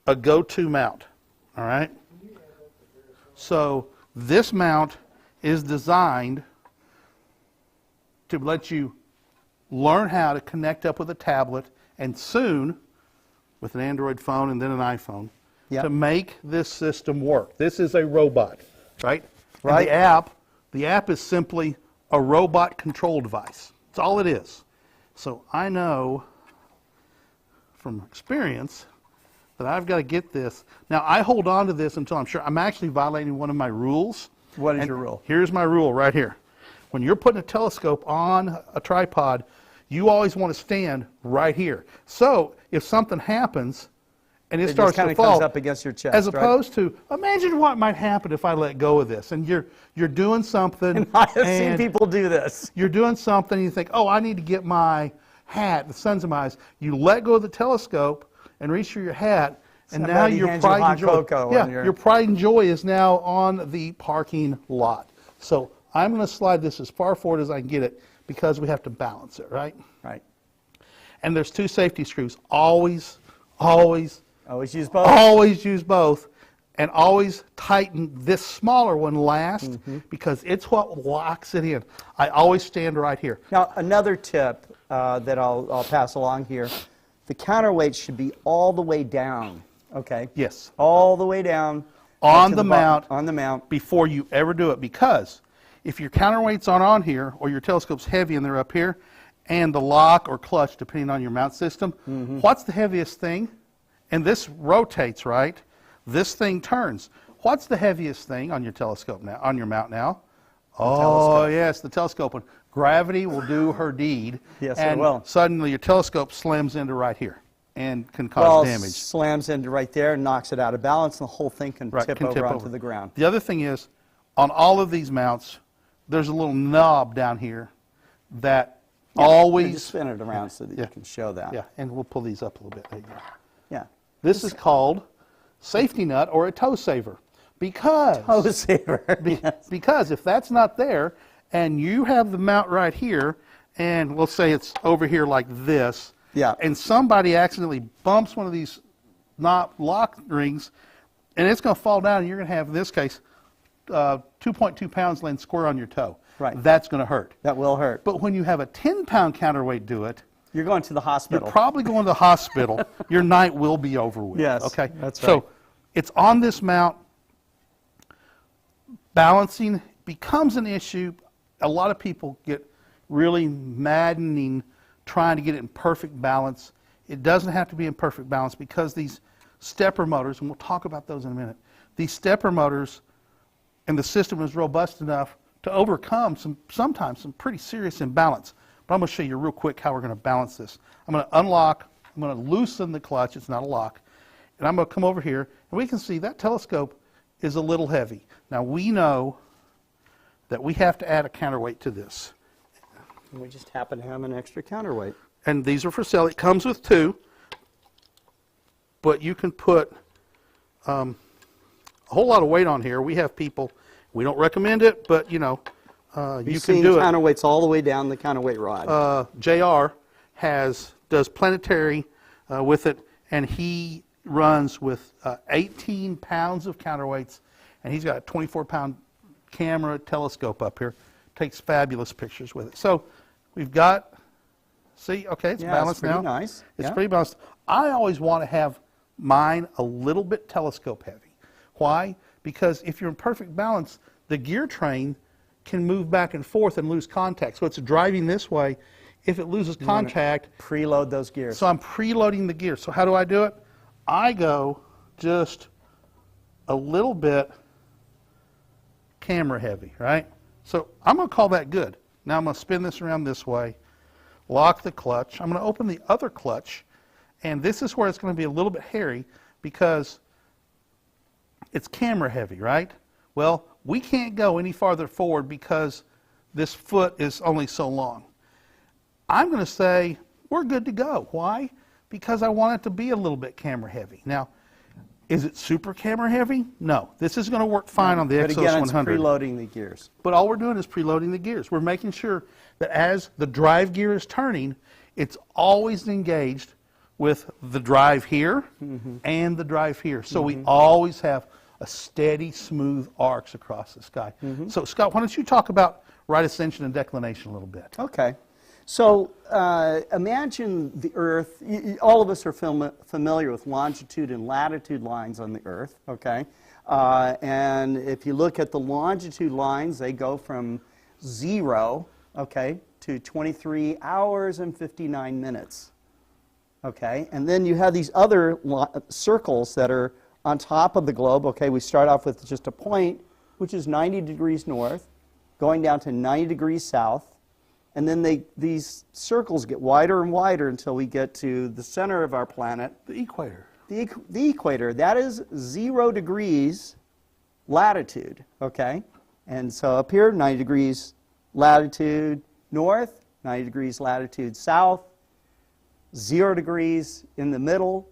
[SPEAKER 1] a go-to mount. All right. So this mount is designed to let you learn how to connect up with a tablet, and soon with an Android phone and then an iPhone,
[SPEAKER 2] Yep.
[SPEAKER 1] to make this system work. This is a robot, right?
[SPEAKER 2] Right.
[SPEAKER 1] And the app is simply a robot control device. That's all it is. So I know from experience that I've got to get this. Now, I hold on to this until I'm sure I'm actually violating one of my rules.
[SPEAKER 2] What is
[SPEAKER 1] And
[SPEAKER 2] your rule?
[SPEAKER 1] Here's my rule right here. When you're putting a telescope on a tripod, you always want to stand right here. So if something happens and it starts
[SPEAKER 2] just
[SPEAKER 1] to
[SPEAKER 2] kind
[SPEAKER 1] fall,
[SPEAKER 2] of comes up against your chest,
[SPEAKER 1] as
[SPEAKER 2] right?
[SPEAKER 1] opposed to, imagine what might happen if I let go of this, and you're doing something.
[SPEAKER 2] And I have seen
[SPEAKER 1] and
[SPEAKER 2] people do this.
[SPEAKER 1] You're doing something, and you think, oh, I need to get my hat, the sun's in my eyes. You let go of the telescope and reach for your hat, and now
[SPEAKER 2] Somebody
[SPEAKER 1] your
[SPEAKER 2] hands you
[SPEAKER 1] pride
[SPEAKER 2] hot
[SPEAKER 1] and joy.
[SPEAKER 2] cocoa
[SPEAKER 1] Yeah,
[SPEAKER 2] on your-
[SPEAKER 1] your pride and joy is now on the parking lot. So I'm going to slide this as far forward as I can get it because we have to balance it, right?
[SPEAKER 2] Right.
[SPEAKER 1] And there's 2 safety screws. Always, always,
[SPEAKER 2] Always use both.
[SPEAKER 1] always use both, and always tighten this smaller one last because it's what locks it in. I always stand right here.
[SPEAKER 2] Now, another tip that I'll pass along here, the counterweight should be all the way down, okay?
[SPEAKER 1] Yes.
[SPEAKER 2] All the way down.
[SPEAKER 1] On
[SPEAKER 2] to
[SPEAKER 1] the
[SPEAKER 2] bottom.
[SPEAKER 1] mount.
[SPEAKER 2] On the mount.
[SPEAKER 1] Before you ever do it, because if your counterweight's on here or your telescope's heavy and they're up here, and the lock or clutch, depending on your mount system, what's the heaviest thing? And this rotates, right? This thing turns. What's the heaviest thing on your telescope now, on your mount now?
[SPEAKER 2] telescope.
[SPEAKER 1] Yes, the telescope one. Gravity will do her deed.
[SPEAKER 2] Yes, it
[SPEAKER 1] and
[SPEAKER 2] will.
[SPEAKER 1] Suddenly your telescope slams into right here and can cause damage.
[SPEAKER 2] Slams into right there, knocks it out of balance, and the whole thing can
[SPEAKER 1] Right,
[SPEAKER 2] tip
[SPEAKER 1] can
[SPEAKER 2] over
[SPEAKER 1] tip
[SPEAKER 2] onto
[SPEAKER 1] over.
[SPEAKER 2] the ground.
[SPEAKER 1] The other thing is, on all of these mounts, there's a little knob down here that
[SPEAKER 2] Yeah,
[SPEAKER 1] always...
[SPEAKER 2] just spin it around so that
[SPEAKER 1] Yeah.
[SPEAKER 2] you can show that.
[SPEAKER 1] Yeah, and we'll pull these up a little bit. There you go.
[SPEAKER 2] Yeah.
[SPEAKER 1] This is called safety nut or a toe saver because,
[SPEAKER 2] Toe saver. Yes.
[SPEAKER 1] because if that's not there and you have the mount right here and we'll say it's over here like this,
[SPEAKER 2] Yeah.
[SPEAKER 1] and somebody accidentally bumps one of these lock rings and it's going to fall down and you're going to have, in this case, 2.2 pounds laying square on your toe.
[SPEAKER 2] Right.
[SPEAKER 1] That's going to hurt.
[SPEAKER 2] That will hurt.
[SPEAKER 1] But when you have a 10-pound counterweight do it,
[SPEAKER 2] You're going to the hospital.
[SPEAKER 1] you're probably going to the hospital. Your night will be over with.
[SPEAKER 2] Yes,
[SPEAKER 1] Okay.
[SPEAKER 2] that's
[SPEAKER 1] So
[SPEAKER 2] right.
[SPEAKER 1] it's on this mount. Balancing becomes an issue. A lot of people get really maddening trying to get it in perfect balance. It doesn't have to be in perfect balance because these stepper motors, and we'll talk about those in a minute, these stepper motors and the system is robust enough to overcome sometimes some pretty serious imbalance. But I'm going to show you real quick how we're going to balance this. I'm going to unlock, I'm going to loosen the clutch, it's not a lock, and I'm going to come over here, and we can see that telescope is a little heavy. Now we know that we have to add a counterweight to this.
[SPEAKER 2] We just happen to have an extra counterweight.
[SPEAKER 1] And these are for sale. It comes with 2, but you can put a whole lot of weight on here. We have people, we don't recommend it, but you know, you can do it.
[SPEAKER 2] Counterweights all the way down the counterweight rod.
[SPEAKER 1] JR does planetary with it, and he runs with 18 pounds of counterweights, and he's got a 24-pound camera telescope up here. Takes fabulous pictures with it. So we've got, see, okay, it's balanced
[SPEAKER 2] pretty
[SPEAKER 1] now.
[SPEAKER 2] nice.
[SPEAKER 1] It's
[SPEAKER 2] Yeah.
[SPEAKER 1] pretty balanced. I always want to have mine a little bit telescope heavy. Why? Because if you're in perfect balance, the gear train can move back and forth and lose contact. So it's driving this way. If it loses contact,
[SPEAKER 2] Preload those gears.
[SPEAKER 1] so I'm preloading the gear. So how do I do it? I go just a little bit camera heavy, right? So I'm going to call that good. Now I'm going to spin this around this way, lock the clutch. I'm going to open the other clutch, and this is where it's going to be a little bit hairy because it's camera heavy, right? Well, we can't go any farther forward because this foot is only so long. I'm going to say we're good to go. Why? Because I want it to be a little bit camera heavy. Now, is it super camera heavy? No. This is going to work fine on the
[SPEAKER 2] But
[SPEAKER 1] Exos
[SPEAKER 2] again, it's
[SPEAKER 1] 100.
[SPEAKER 2] preloading the gears.
[SPEAKER 1] But all we're doing is preloading the gears. We're making sure that as the drive gear is turning, it's always engaged with the drive here and the drive here. So we always have a steady, smooth arcs across the sky. So Scott, why don't you talk about right ascension and declination a little bit?
[SPEAKER 2] Okay. So imagine the Earth. All of us are familiar with longitude and latitude lines on the Earth, okay? And if you look at the longitude lines, they go from 0, okay, to 23 hours and 59 minutes, okay? And then you have these other circles that are on top of the globe, okay? We start off with just a point, which is 90 degrees north, going down to 90 degrees south. And then these circles get wider and wider until we get to the center of our planet.
[SPEAKER 1] The equator.
[SPEAKER 2] The equator, that is 0 degrees latitude, okay? And so up here, 90 degrees latitude north, 90 degrees latitude south, 0 degrees in the middle.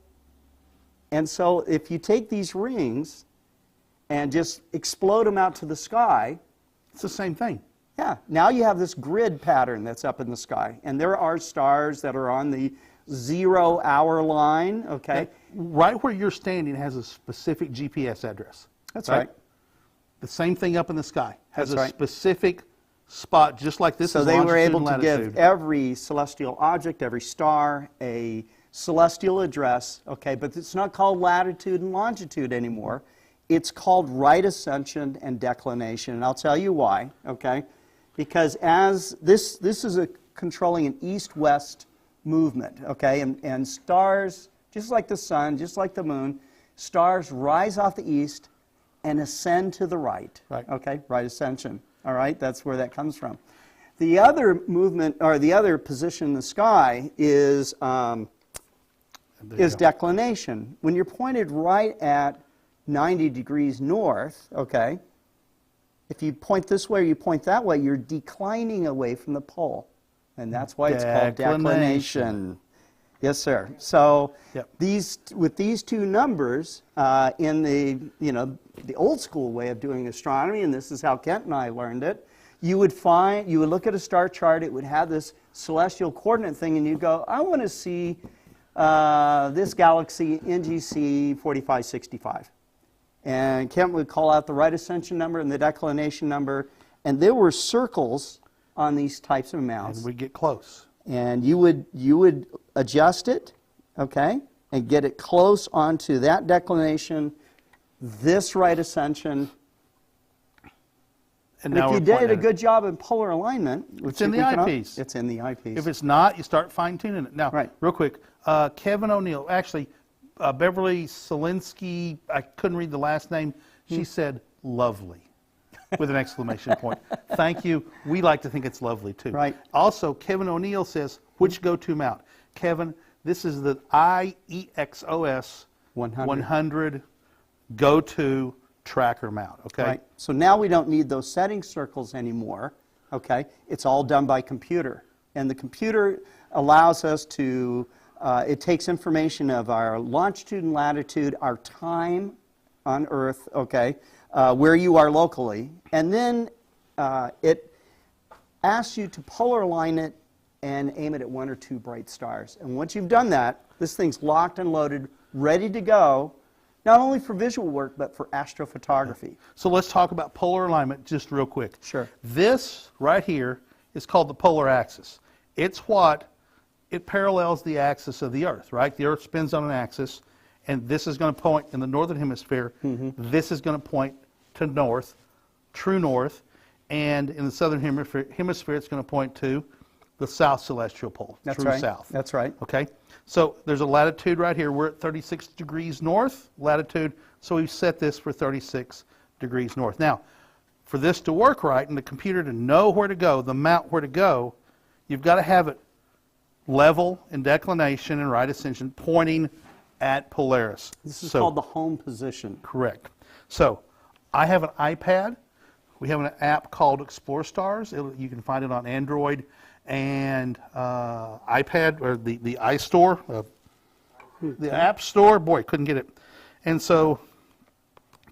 [SPEAKER 2] And so if you take these rings and just explode them out to the sky,
[SPEAKER 1] it's the same thing.
[SPEAKER 2] Yeah, now you have this grid pattern that's up in the sky. And there are stars that are on the 0 hour line, okay?
[SPEAKER 1] Right where you're standing has a specific GPS address.
[SPEAKER 2] That's right.
[SPEAKER 1] The same thing up in the sky has
[SPEAKER 2] That's
[SPEAKER 1] a
[SPEAKER 2] right.
[SPEAKER 1] specific spot, just like this.
[SPEAKER 2] So
[SPEAKER 1] is
[SPEAKER 2] they were
[SPEAKER 1] longitude
[SPEAKER 2] able
[SPEAKER 1] and
[SPEAKER 2] to
[SPEAKER 1] latitude.
[SPEAKER 2] give every celestial object, every star, a celestial address, okay? But it's not called latitude and longitude anymore. It's called right ascension and declination, and I'll tell you why, okay? Because as this is controlling an east-west movement, okay? And stars, just like the sun, just like the moon, stars rise off the east and ascend to the right, okay? Right ascension, all right? That's where that comes from. The other movement, or the other position in the sky is declination. When you're pointed right at 90 degrees north, okay? If you point this way or you point that way, you're declining away from the pole. And that's why it's called declination. Yes, sir. So with these two numbers, in the old school way of doing astronomy, and this is how Kent and I learned it, you would look at a star chart, it would have this celestial coordinate thing, and you'd go, I want to see this galaxy NGC 4565. And Kent would call out the right ascension number and the declination number, and there were circles on these types of amounts.
[SPEAKER 1] And we get close.
[SPEAKER 2] And you would adjust it, okay, and get it close onto that declination, this right ascension. And if you did a good job in polar alignment,
[SPEAKER 1] it's in the eyepiece.
[SPEAKER 2] It's in the eyepiece.
[SPEAKER 1] If it's not, you start fine-tuning it. Now, real quick, Kevin O'Neill, actually, Beverly Solinsky, I couldn't read the last name. She said, lovely, with an exclamation point. Thank you. We like to think it's lovely, too.
[SPEAKER 2] Right.
[SPEAKER 1] Also, Kevin O'Neill says, which go-to mount? Kevin, this is the IEXOS 100 go-to tracker mount, okay?
[SPEAKER 2] Right. So now we don't need those setting circles anymore, okay? It's all done by computer. And the computer allows us to it takes information of our longitude and latitude, our time on Earth, okay, where you are locally, and then it asks you to polar align it and aim it at 1 or 2 bright stars. And once you've done that, this thing's locked and loaded, ready to go, not only for visual work, but for astrophotography.
[SPEAKER 1] So let's talk about polar alignment just real quick.
[SPEAKER 2] Sure.
[SPEAKER 1] This right here is called the polar axis. It parallels the axis of the Earth, right? The Earth spins on an axis, and this is going to point in the northern hemisphere. This is going to point to north, true north, and in the southern hemisphere, it's going to point to the south celestial pole, true south.
[SPEAKER 2] That's right.
[SPEAKER 1] Okay? So there's a latitude right here. We're at 36 degrees north latitude, so we've set this for 36 degrees north. Now, for this to work right and the computer to know where to go, the mount where to go, you've got to have it level in declination and right ascension pointing at Polaris.
[SPEAKER 2] This is called the home position.
[SPEAKER 1] Correct. So I have an iPad. We have an app called Explore Stars. You can find it on Android and iPad, or the iStore, the App Store. Boy, couldn't get it. And so,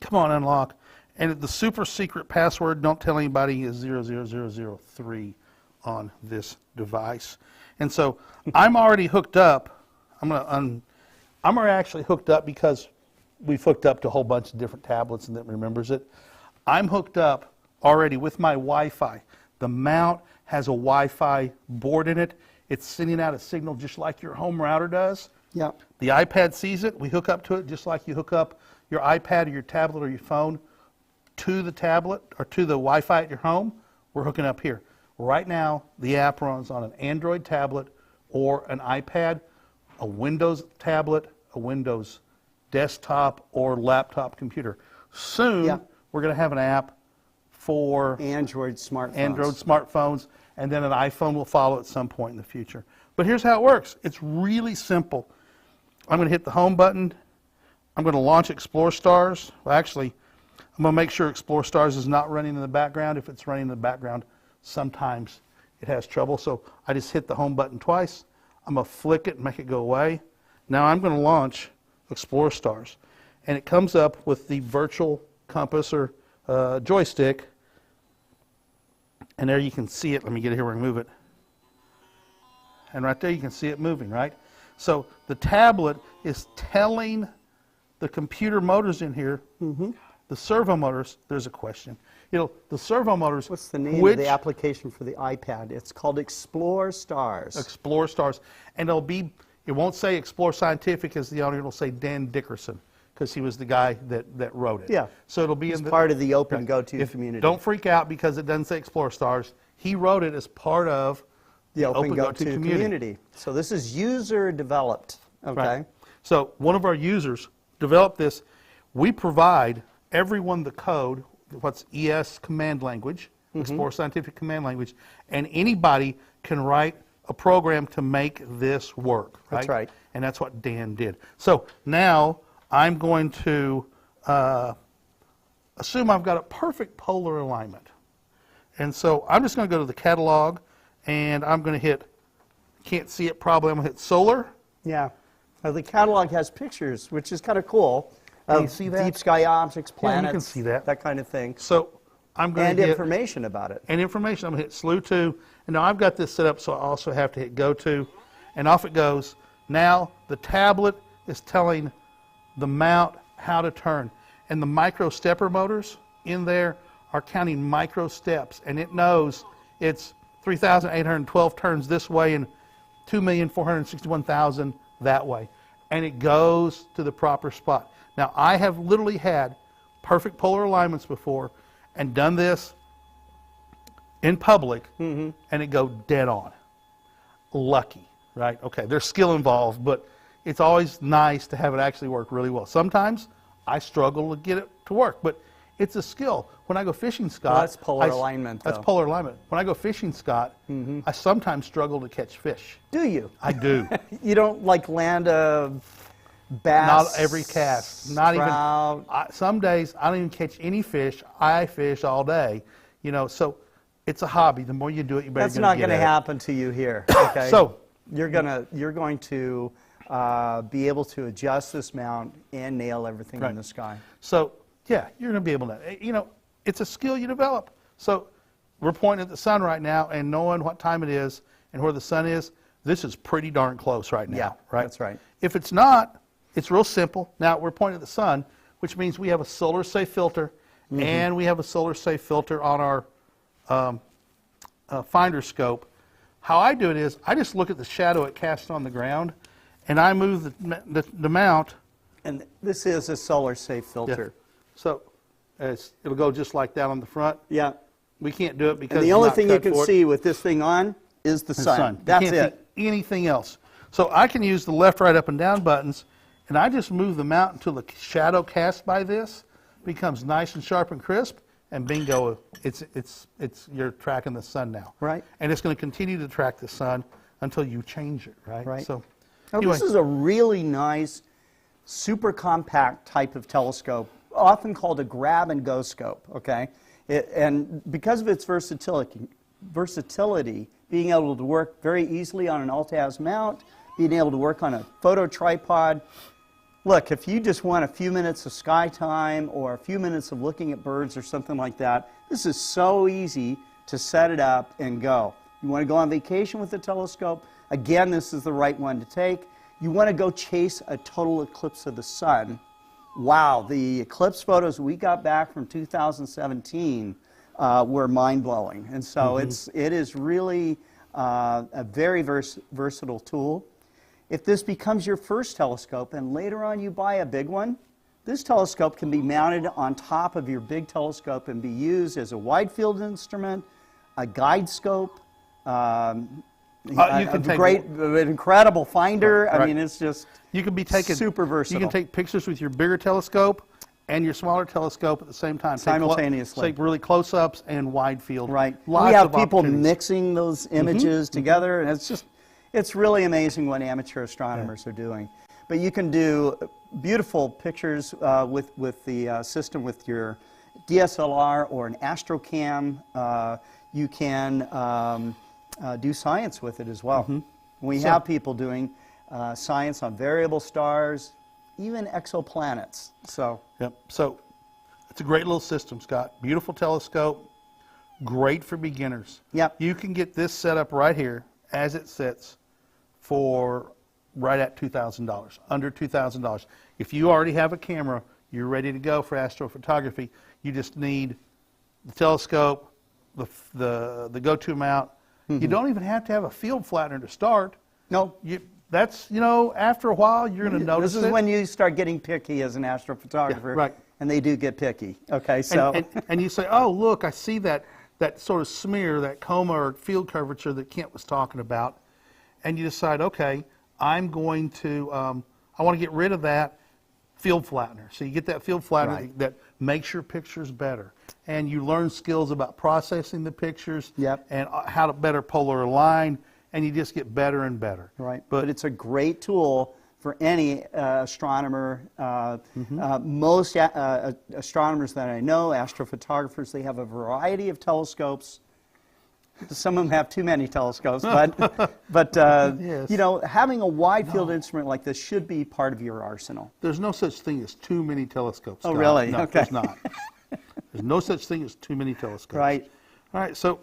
[SPEAKER 1] come on, unlock. And the super secret password, don't tell anybody, is 00003 on this device. And so I'm already hooked up. I'm already actually hooked up because we've hooked up to a whole bunch of different tablets and that remembers it. I'm hooked up already with my Wi-Fi. The mount has a Wi-Fi board in it. It's sending out a signal just like your home router does.
[SPEAKER 2] Yeah.
[SPEAKER 1] The iPad sees it. We hook up to it just like you hook up your iPad or your tablet or your phone to the tablet or to the Wi-Fi at your home. We're hooking up here. Right now, the app runs on an Android tablet or an iPad, a Windows tablet, a Windows desktop or laptop computer. Soon, we're going to have an app for
[SPEAKER 2] Android
[SPEAKER 1] smartphones, and then an iPhone will follow at some point in the future. But here's how it works. It's really simple. I'm going to hit the home button. I'm going to launch Explore Stars. Well, actually, I'm going to make sure Explore Stars is not running in the background. If it's running in the background, sometimes it has trouble. So I just hit the home button twice. I'm going to flick it and make it go away. Now I'm going to launch Explore Stars. And it comes up with the virtual compass or joystick. And there you can see it. Let me get it here where I move it. And right there you can see it moving, right? So the tablet is telling the computer motors in here, the servo motors, there's a question. You know, the servo motors.
[SPEAKER 2] What's the name of the application for the iPad? It's called Explore Stars.
[SPEAKER 1] Explore Stars. And it won't say Explore Scientific as the owner, it'll say Dan Dickerson, because he was the guy that wrote it.
[SPEAKER 2] Yeah.
[SPEAKER 1] So it'll be
[SPEAKER 2] part of the open go-to community.
[SPEAKER 1] Don't freak out because it doesn't say Explore Stars. He wrote it as part of
[SPEAKER 2] the open go-to community. So this is user developed. Okay.
[SPEAKER 1] Right. So one of our users developed this. We provide everyone the code, what's ES command language, Explore Scientific command language, and anybody can write a program to make this work. Right?
[SPEAKER 2] That's right.
[SPEAKER 1] And that's what Dan did. So now I'm going to assume I've got a perfect polar alignment. And so I'm just going to go to the catalog, and I'm going to hit, can't see it probably, I'm going to hit solar.
[SPEAKER 2] Yeah. The catalog has pictures, which is kind of cool.
[SPEAKER 1] Can you see that?
[SPEAKER 2] Deep sky objects, planets.
[SPEAKER 1] Yeah, you can see that.
[SPEAKER 2] That kind of thing.
[SPEAKER 1] So I'm going to
[SPEAKER 2] hit...
[SPEAKER 1] hit...
[SPEAKER 2] information about it.
[SPEAKER 1] And information. I'm going to hit slew to. And now I've got this set up, so I also have to hit go to. And off it goes. Now the tablet is telling the mount how to turn. And the micro stepper motors in there are counting micro steps. And it knows it's 3,812 turns this way and 2,461,000 that way. And it goes to the proper spot. Now, I have literally had perfect polar alignments before and done this in public, and it go dead on. Lucky, right? Okay, there's skill involved, but it's always nice to have it actually work really well. Sometimes I struggle to get it to work, but it's a skill. When I go fishing, Scott...
[SPEAKER 2] Well, that's polar alignment, though.
[SPEAKER 1] That's polar alignment. When I go fishing, Scott, I sometimes struggle to catch fish.
[SPEAKER 2] Do you?
[SPEAKER 1] I do.
[SPEAKER 2] You don't, like, land a bass?
[SPEAKER 1] Not every cast. Not
[SPEAKER 2] trout.
[SPEAKER 1] even. Some days, I don't even catch any fish. I fish all day. You know, so it's a hobby. The more you do it, you better
[SPEAKER 2] That's
[SPEAKER 1] get
[SPEAKER 2] not going to
[SPEAKER 1] at
[SPEAKER 2] happen to you here, okay?
[SPEAKER 1] So
[SPEAKER 2] you're going to be able to adjust this mount and nail everything in the sky.
[SPEAKER 1] So, yeah, you're going to be able to, you know, it's a skill you develop. So we're pointing at the sun right now and knowing what time it is and where the sun is, this is pretty darn close right now.
[SPEAKER 2] Yeah,
[SPEAKER 1] right?
[SPEAKER 2] that's right.
[SPEAKER 1] If it's not, it's real simple. Now we're pointing at the sun, which means we have a solar safe filter and we have a solar safe filter on our finder scope. How I do it is I just look at the shadow it casts on the ground and I move the mount.
[SPEAKER 2] And this is a solar safe filter.
[SPEAKER 1] Yeah. So it'll go just like that on the front.
[SPEAKER 2] Yeah.
[SPEAKER 1] We can't do it because
[SPEAKER 2] and the only thing you can see with this thing on is the sun. That's
[SPEAKER 1] you can't see anything else. So I can use the left, right, up, and down buttons, and I just move the mount until the shadow cast by this becomes nice and sharp and crisp, and bingo, you're tracking the sun now.
[SPEAKER 2] Right.
[SPEAKER 1] And it's going to continue to track the sun until you change it. Right.
[SPEAKER 2] Right.
[SPEAKER 1] So
[SPEAKER 2] now,
[SPEAKER 1] anyway.
[SPEAKER 2] this is a really nice, super compact type of telescope, often called a grab-and-go scope, okay? And because of its versatility, being able to work very easily on an alt-az mount, being able to work on a photo tripod. Look, if you just want a few minutes of sky time or a few minutes of looking at birds or something like that, this is so easy to set it up and go. You want to go on vacation with the telescope, again, this is the right one to take. You want to go chase a total eclipse of the sun. Wow, the eclipse photos we got back from 2017 were mind-blowing. And so it is really a very versatile tool. If this becomes your first telescope and later on you buy a big one, this telescope can be mounted on top of your big telescope and be used as a wide field instrument, a guide scope, an incredible finder.
[SPEAKER 1] Right.
[SPEAKER 2] I mean, it's just
[SPEAKER 1] you can be taking
[SPEAKER 2] super versatile.
[SPEAKER 1] You can take pictures with your bigger telescope and your smaller telescope at the same time.
[SPEAKER 2] Simultaneously.
[SPEAKER 1] Take really close-ups and wide field.
[SPEAKER 2] Right.
[SPEAKER 1] Lots
[SPEAKER 2] we have
[SPEAKER 1] of
[SPEAKER 2] people
[SPEAKER 1] opportunities.
[SPEAKER 2] mixing those images together, and it's really amazing what amateur astronomers are doing. But you can do beautiful pictures with the system with your DSLR or an astrocam. You can do science with it as well. We have people doing science on variable stars, even exoplanets. So
[SPEAKER 1] it's a great little system, Scott. Beautiful telescope, great for beginners.
[SPEAKER 2] Yep.
[SPEAKER 1] You can get this set up right here as it sits for right at $2,000, under $2,000. If you already have a camera, you're ready to go for astrophotography. You just need the telescope, the go-to mount. You don't even have to have a field flattener to start.
[SPEAKER 2] No.
[SPEAKER 1] That's, after a while, you're going to notice
[SPEAKER 2] This is when you start getting picky as an astrophotographer.
[SPEAKER 1] Yeah, right.
[SPEAKER 2] And they do get picky. Okay, so.
[SPEAKER 1] And you say, oh, look, I see that sort of smear, that coma or field curvature that Kent was talking about. And you decide, okay, I'm going to, I want to get rid of that field flattener. So you get that field flattener that makes your pictures better. And you learn skills about processing the pictures and how to better polar align, and you just get better and better.
[SPEAKER 2] Right, but it's a great tool for any astronomer. Most astronomers that I know, astrophotographers, they have a variety of telescopes. Some of them have too many telescopes, but yes. Having a wide field instrument like this should be part of your arsenal.
[SPEAKER 1] There's no such thing as too many telescopes.
[SPEAKER 2] Oh,
[SPEAKER 1] Scott.
[SPEAKER 2] really?
[SPEAKER 1] No,
[SPEAKER 2] okay.
[SPEAKER 1] There's not. There's no such thing as too many telescopes.
[SPEAKER 2] Right.
[SPEAKER 1] All right. So,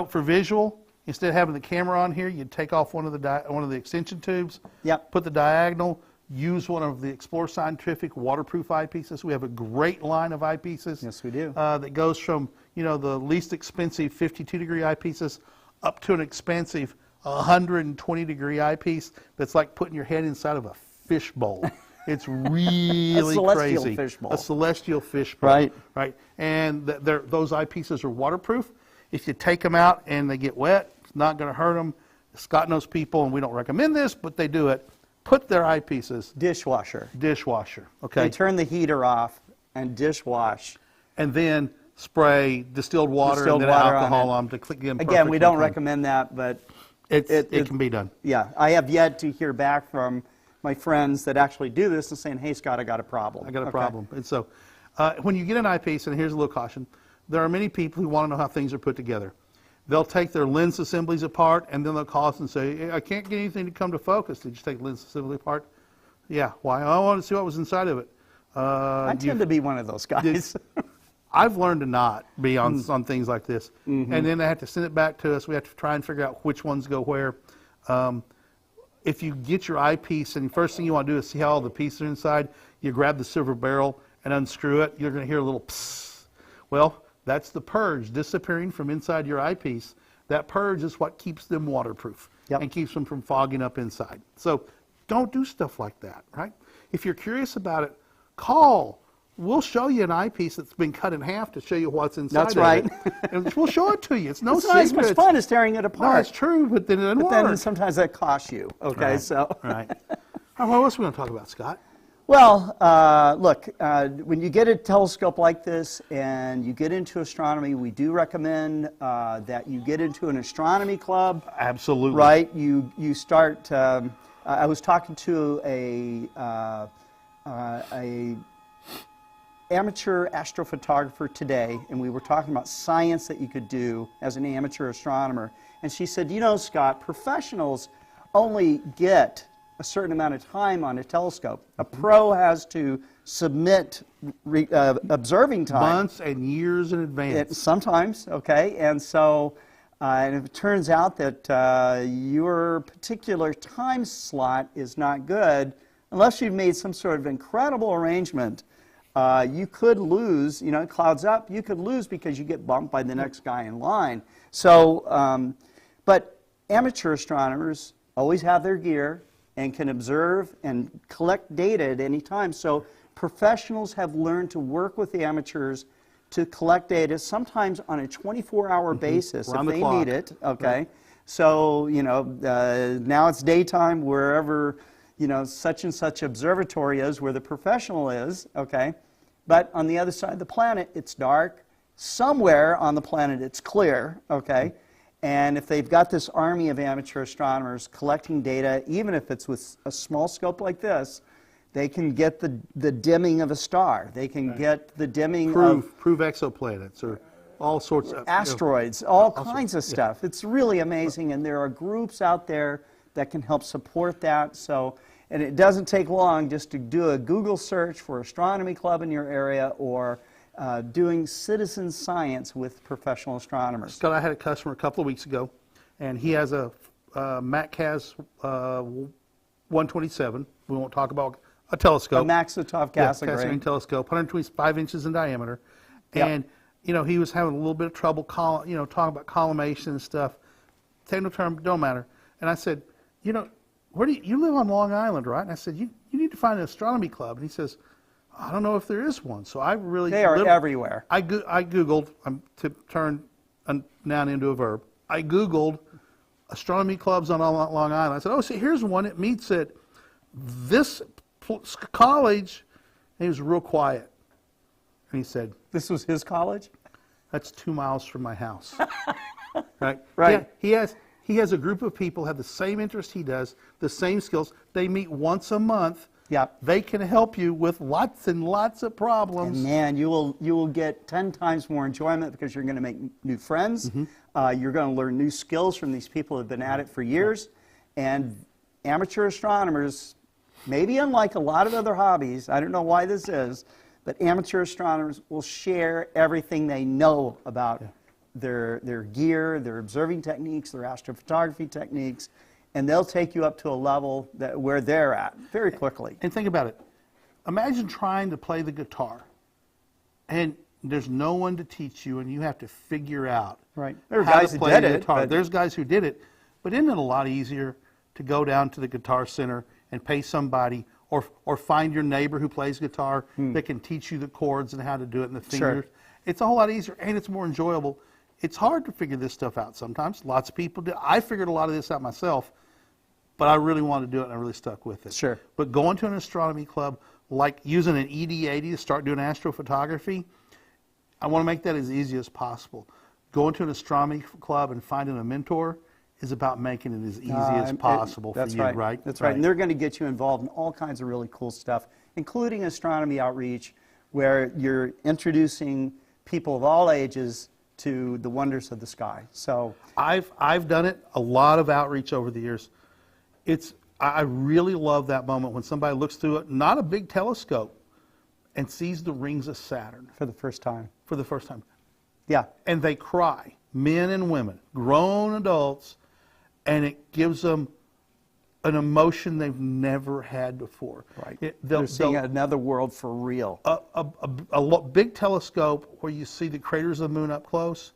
[SPEAKER 1] for visual, instead of having the camera on here, you'd take off one of the extension tubes.
[SPEAKER 2] Yep.
[SPEAKER 1] Put the diagonal. Use one of the Explore Scientific waterproof eyepieces. We have a great line of eyepieces.
[SPEAKER 2] Yes, we do.
[SPEAKER 1] That goes from the least expensive 52-degree eyepieces up to an expensive 120-degree eyepiece that's like putting your head inside of a fishbowl. It's really crazy.
[SPEAKER 2] Fishbowl.
[SPEAKER 1] A celestial fishbowl.
[SPEAKER 2] Right.
[SPEAKER 1] Right. And those eyepieces are waterproof. If you take them out and they get wet, it's not going to hurt them. Scott knows people, and we don't recommend this, but they do it. Put their eyepieces.
[SPEAKER 2] Dishwasher.
[SPEAKER 1] Okay.
[SPEAKER 2] They turn the heater off and dishwash.
[SPEAKER 1] And then spray distilled water and then alcohol on to get them.
[SPEAKER 2] Again, we don't recommend that, but
[SPEAKER 1] it can be done.
[SPEAKER 2] Yeah, I have yet to hear back from my friends that actually do this and saying, "Hey, Scott, I got a problem."
[SPEAKER 1] I got a problem. And so, when you get an eyepiece, and here's a little caution, there are many people who want to know how things are put together. They'll take their lens assemblies apart, and then they'll call us and say, hey, I can't get anything to come to focus. Did you take the lens assembly apart? Yeah, why? I wanted to see what was inside of it.
[SPEAKER 2] I tend to be one of those guys.
[SPEAKER 1] I've learned to not be on things like this. And then they have to send it back to us. We have to try and figure out which ones go where. If you get your eyepiece, and the first thing you want to do is see how all the pieces are inside, you grab the silver barrel and unscrew it. You're going to hear a little psst. Well, that's the purge disappearing from inside your eyepiece. That purge is what keeps them waterproof and keeps them from fogging up inside. So don't do stuff like that, right? If you're curious about it, call. We'll show you an eyepiece that's been cut in half to show you what's inside.
[SPEAKER 2] That's right.
[SPEAKER 1] And we'll show it to you. It's no
[SPEAKER 2] it's
[SPEAKER 1] secret.
[SPEAKER 2] not as much fun as tearing it apart.
[SPEAKER 1] No, it's true, but then it doesn't work.
[SPEAKER 2] Then sometimes that costs you. Okay,
[SPEAKER 1] right.
[SPEAKER 2] so.
[SPEAKER 1] Right. What else are we going to talk about, Scott?
[SPEAKER 2] Well, look, when you get a telescope like this and you get into astronomy, we do recommend that you get into an astronomy club.
[SPEAKER 1] Absolutely.
[SPEAKER 2] Right? You start, I was talking to a amateur astrophotographer today, and we were talking about science that you could do as an amateur astronomer. And she said, Scott, professionals only get a certain amount of time on a telescope. A pro has to submit observing time.
[SPEAKER 1] Months and years in advance.
[SPEAKER 2] Sometimes, okay. And so, and if it turns out that your particular time slot is not good, unless you've made some sort of incredible arrangement you could lose, it clouds up, you could lose because you get bumped by the next guy in line. So, but amateur astronomers always have their gear and can observe and collect data at any time. So professionals have learned to work with the amateurs to collect data, sometimes on a 24-hour basis if they need it. Okay, right. So now it's daytime wherever such and such observatory is, where the professional is. Okay, but on the other side of the planet it's dark. Somewhere on the planet it's clear. Okay. And if they've got this army of amateur astronomers collecting data, even if it's with a small scope like this, they can get the dimming of a star. They can get the dimming of...
[SPEAKER 1] Prove exoplanets or all sorts of...
[SPEAKER 2] Asteroids, all kinds of stuff. It's really amazing, and there are groups out there that can help support that. So, and it doesn't take long just to do a Google search for astronomy club in your area, or doing citizen science with professional astronomers.
[SPEAKER 1] Scott, I had a customer a couple of weeks ago, and he has a MacCas 127. We won't talk about a telescope.
[SPEAKER 2] A Maxitov Cassegrain
[SPEAKER 1] telescope, 125 inches in diameter. And, he was having a little bit of trouble, talking about collimation and stuff. Technical term, don't matter. And I said, where do you live on Long Island, right? And I said, you need to find an astronomy club. And he says, I don't know if there is one. So I really...
[SPEAKER 2] They are everywhere.
[SPEAKER 1] I Googled, to turn a noun into a verb, I Googled astronomy clubs on Long Island. I said, oh, see, here's one. It meets at this college. And he was real quiet. And he said...
[SPEAKER 2] This was his college?
[SPEAKER 1] That's 2 miles from my house. Right?
[SPEAKER 2] Right.
[SPEAKER 1] Yeah, he has a group of people, have the same interest he does, the same skills. They meet once a month.
[SPEAKER 2] Yeah.
[SPEAKER 1] They can help you with lots and lots of problems.
[SPEAKER 2] And man, you will get 10 times more enjoyment because you're going to make new friends. You're going to learn new skills from these people who have been at it for years. And amateur astronomers, maybe unlike a lot of other hobbies, I don't know why this is, but amateur astronomers will share everything they know about their gear, their observing techniques, their astrophotography techniques, and they'll take you up to a level where they're at very quickly.
[SPEAKER 1] And think about it. Imagine trying to play the guitar, and there's no one to teach you, and you have to figure out
[SPEAKER 2] right. There are guys who did it.
[SPEAKER 1] There's guys who did it, but isn't it a lot easier to go down to the Guitar Center and pay somebody, or find your neighbor who plays guitar that can teach you the chords and how to do it and the fingers? Sure. It's a whole lot easier, and it's more enjoyable. It's hard to figure this stuff out sometimes. Lots of people do. I figured a lot of this out myself, but I really wanted to do it, and I really stuck with it.
[SPEAKER 2] Sure.
[SPEAKER 1] But going to an astronomy club, like using an ED80 to start doing astrophotography, I want to make that as easy as possible. Going to an astronomy club and finding a mentor is about making it as easy as possible for you, right?
[SPEAKER 2] That's right. And they're going to get you involved in all kinds of really cool stuff, including astronomy outreach, where you're introducing people of all ages to the wonders of the sky. So
[SPEAKER 1] I've done it, a lot of outreach over the years. I really love that moment when somebody looks through it, not a big telescope, and sees the rings of Saturn.
[SPEAKER 2] For the first time.
[SPEAKER 1] For the first time.
[SPEAKER 2] Yeah.
[SPEAKER 1] And they cry, men and women, grown adults, and it gives them an emotion they've never had before.
[SPEAKER 2] Right. They're seeing another world for real.
[SPEAKER 1] A big telescope where you see the craters of the moon up close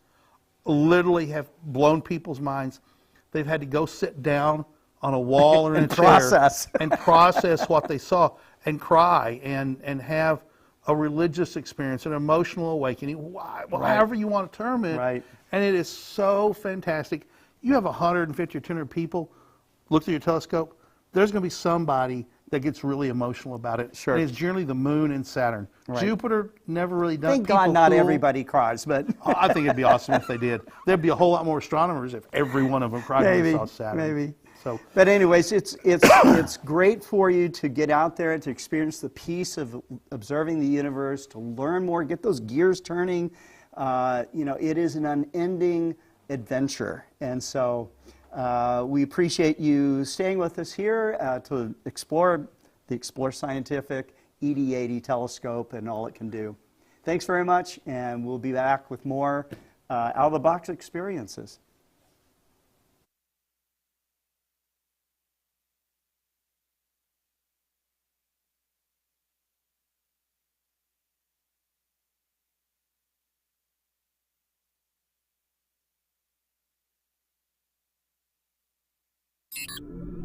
[SPEAKER 1] literally have blown people's minds. They've had to go sit down on a wall or in a chair and process what they saw and cry and have a religious experience, an emotional awakening, however you want to term it.
[SPEAKER 2] Right.
[SPEAKER 1] And it is so fantastic. You have 150 or 200 people look through your telescope, there's going to be somebody that gets really emotional about it.
[SPEAKER 2] Sure.
[SPEAKER 1] And it's generally the moon and Saturn. Right. Jupiter, never really done.
[SPEAKER 2] Thank God not everybody cries, but...
[SPEAKER 1] I think it'd be awesome if they did. There'd be a whole lot more astronomers if every one of them cried when they saw Saturn.
[SPEAKER 2] Maybe.
[SPEAKER 1] So.
[SPEAKER 2] But anyways, it's great for you to get out there, to experience the peace of observing the universe, to learn more, get those gears turning. It is an unending adventure. And so we appreciate you staying with us here to explore the Explore Scientific ED80 telescope and all it can do. Thanks very much, and we'll be back with more out-of-the-box experiences.
[SPEAKER 3] Thank you.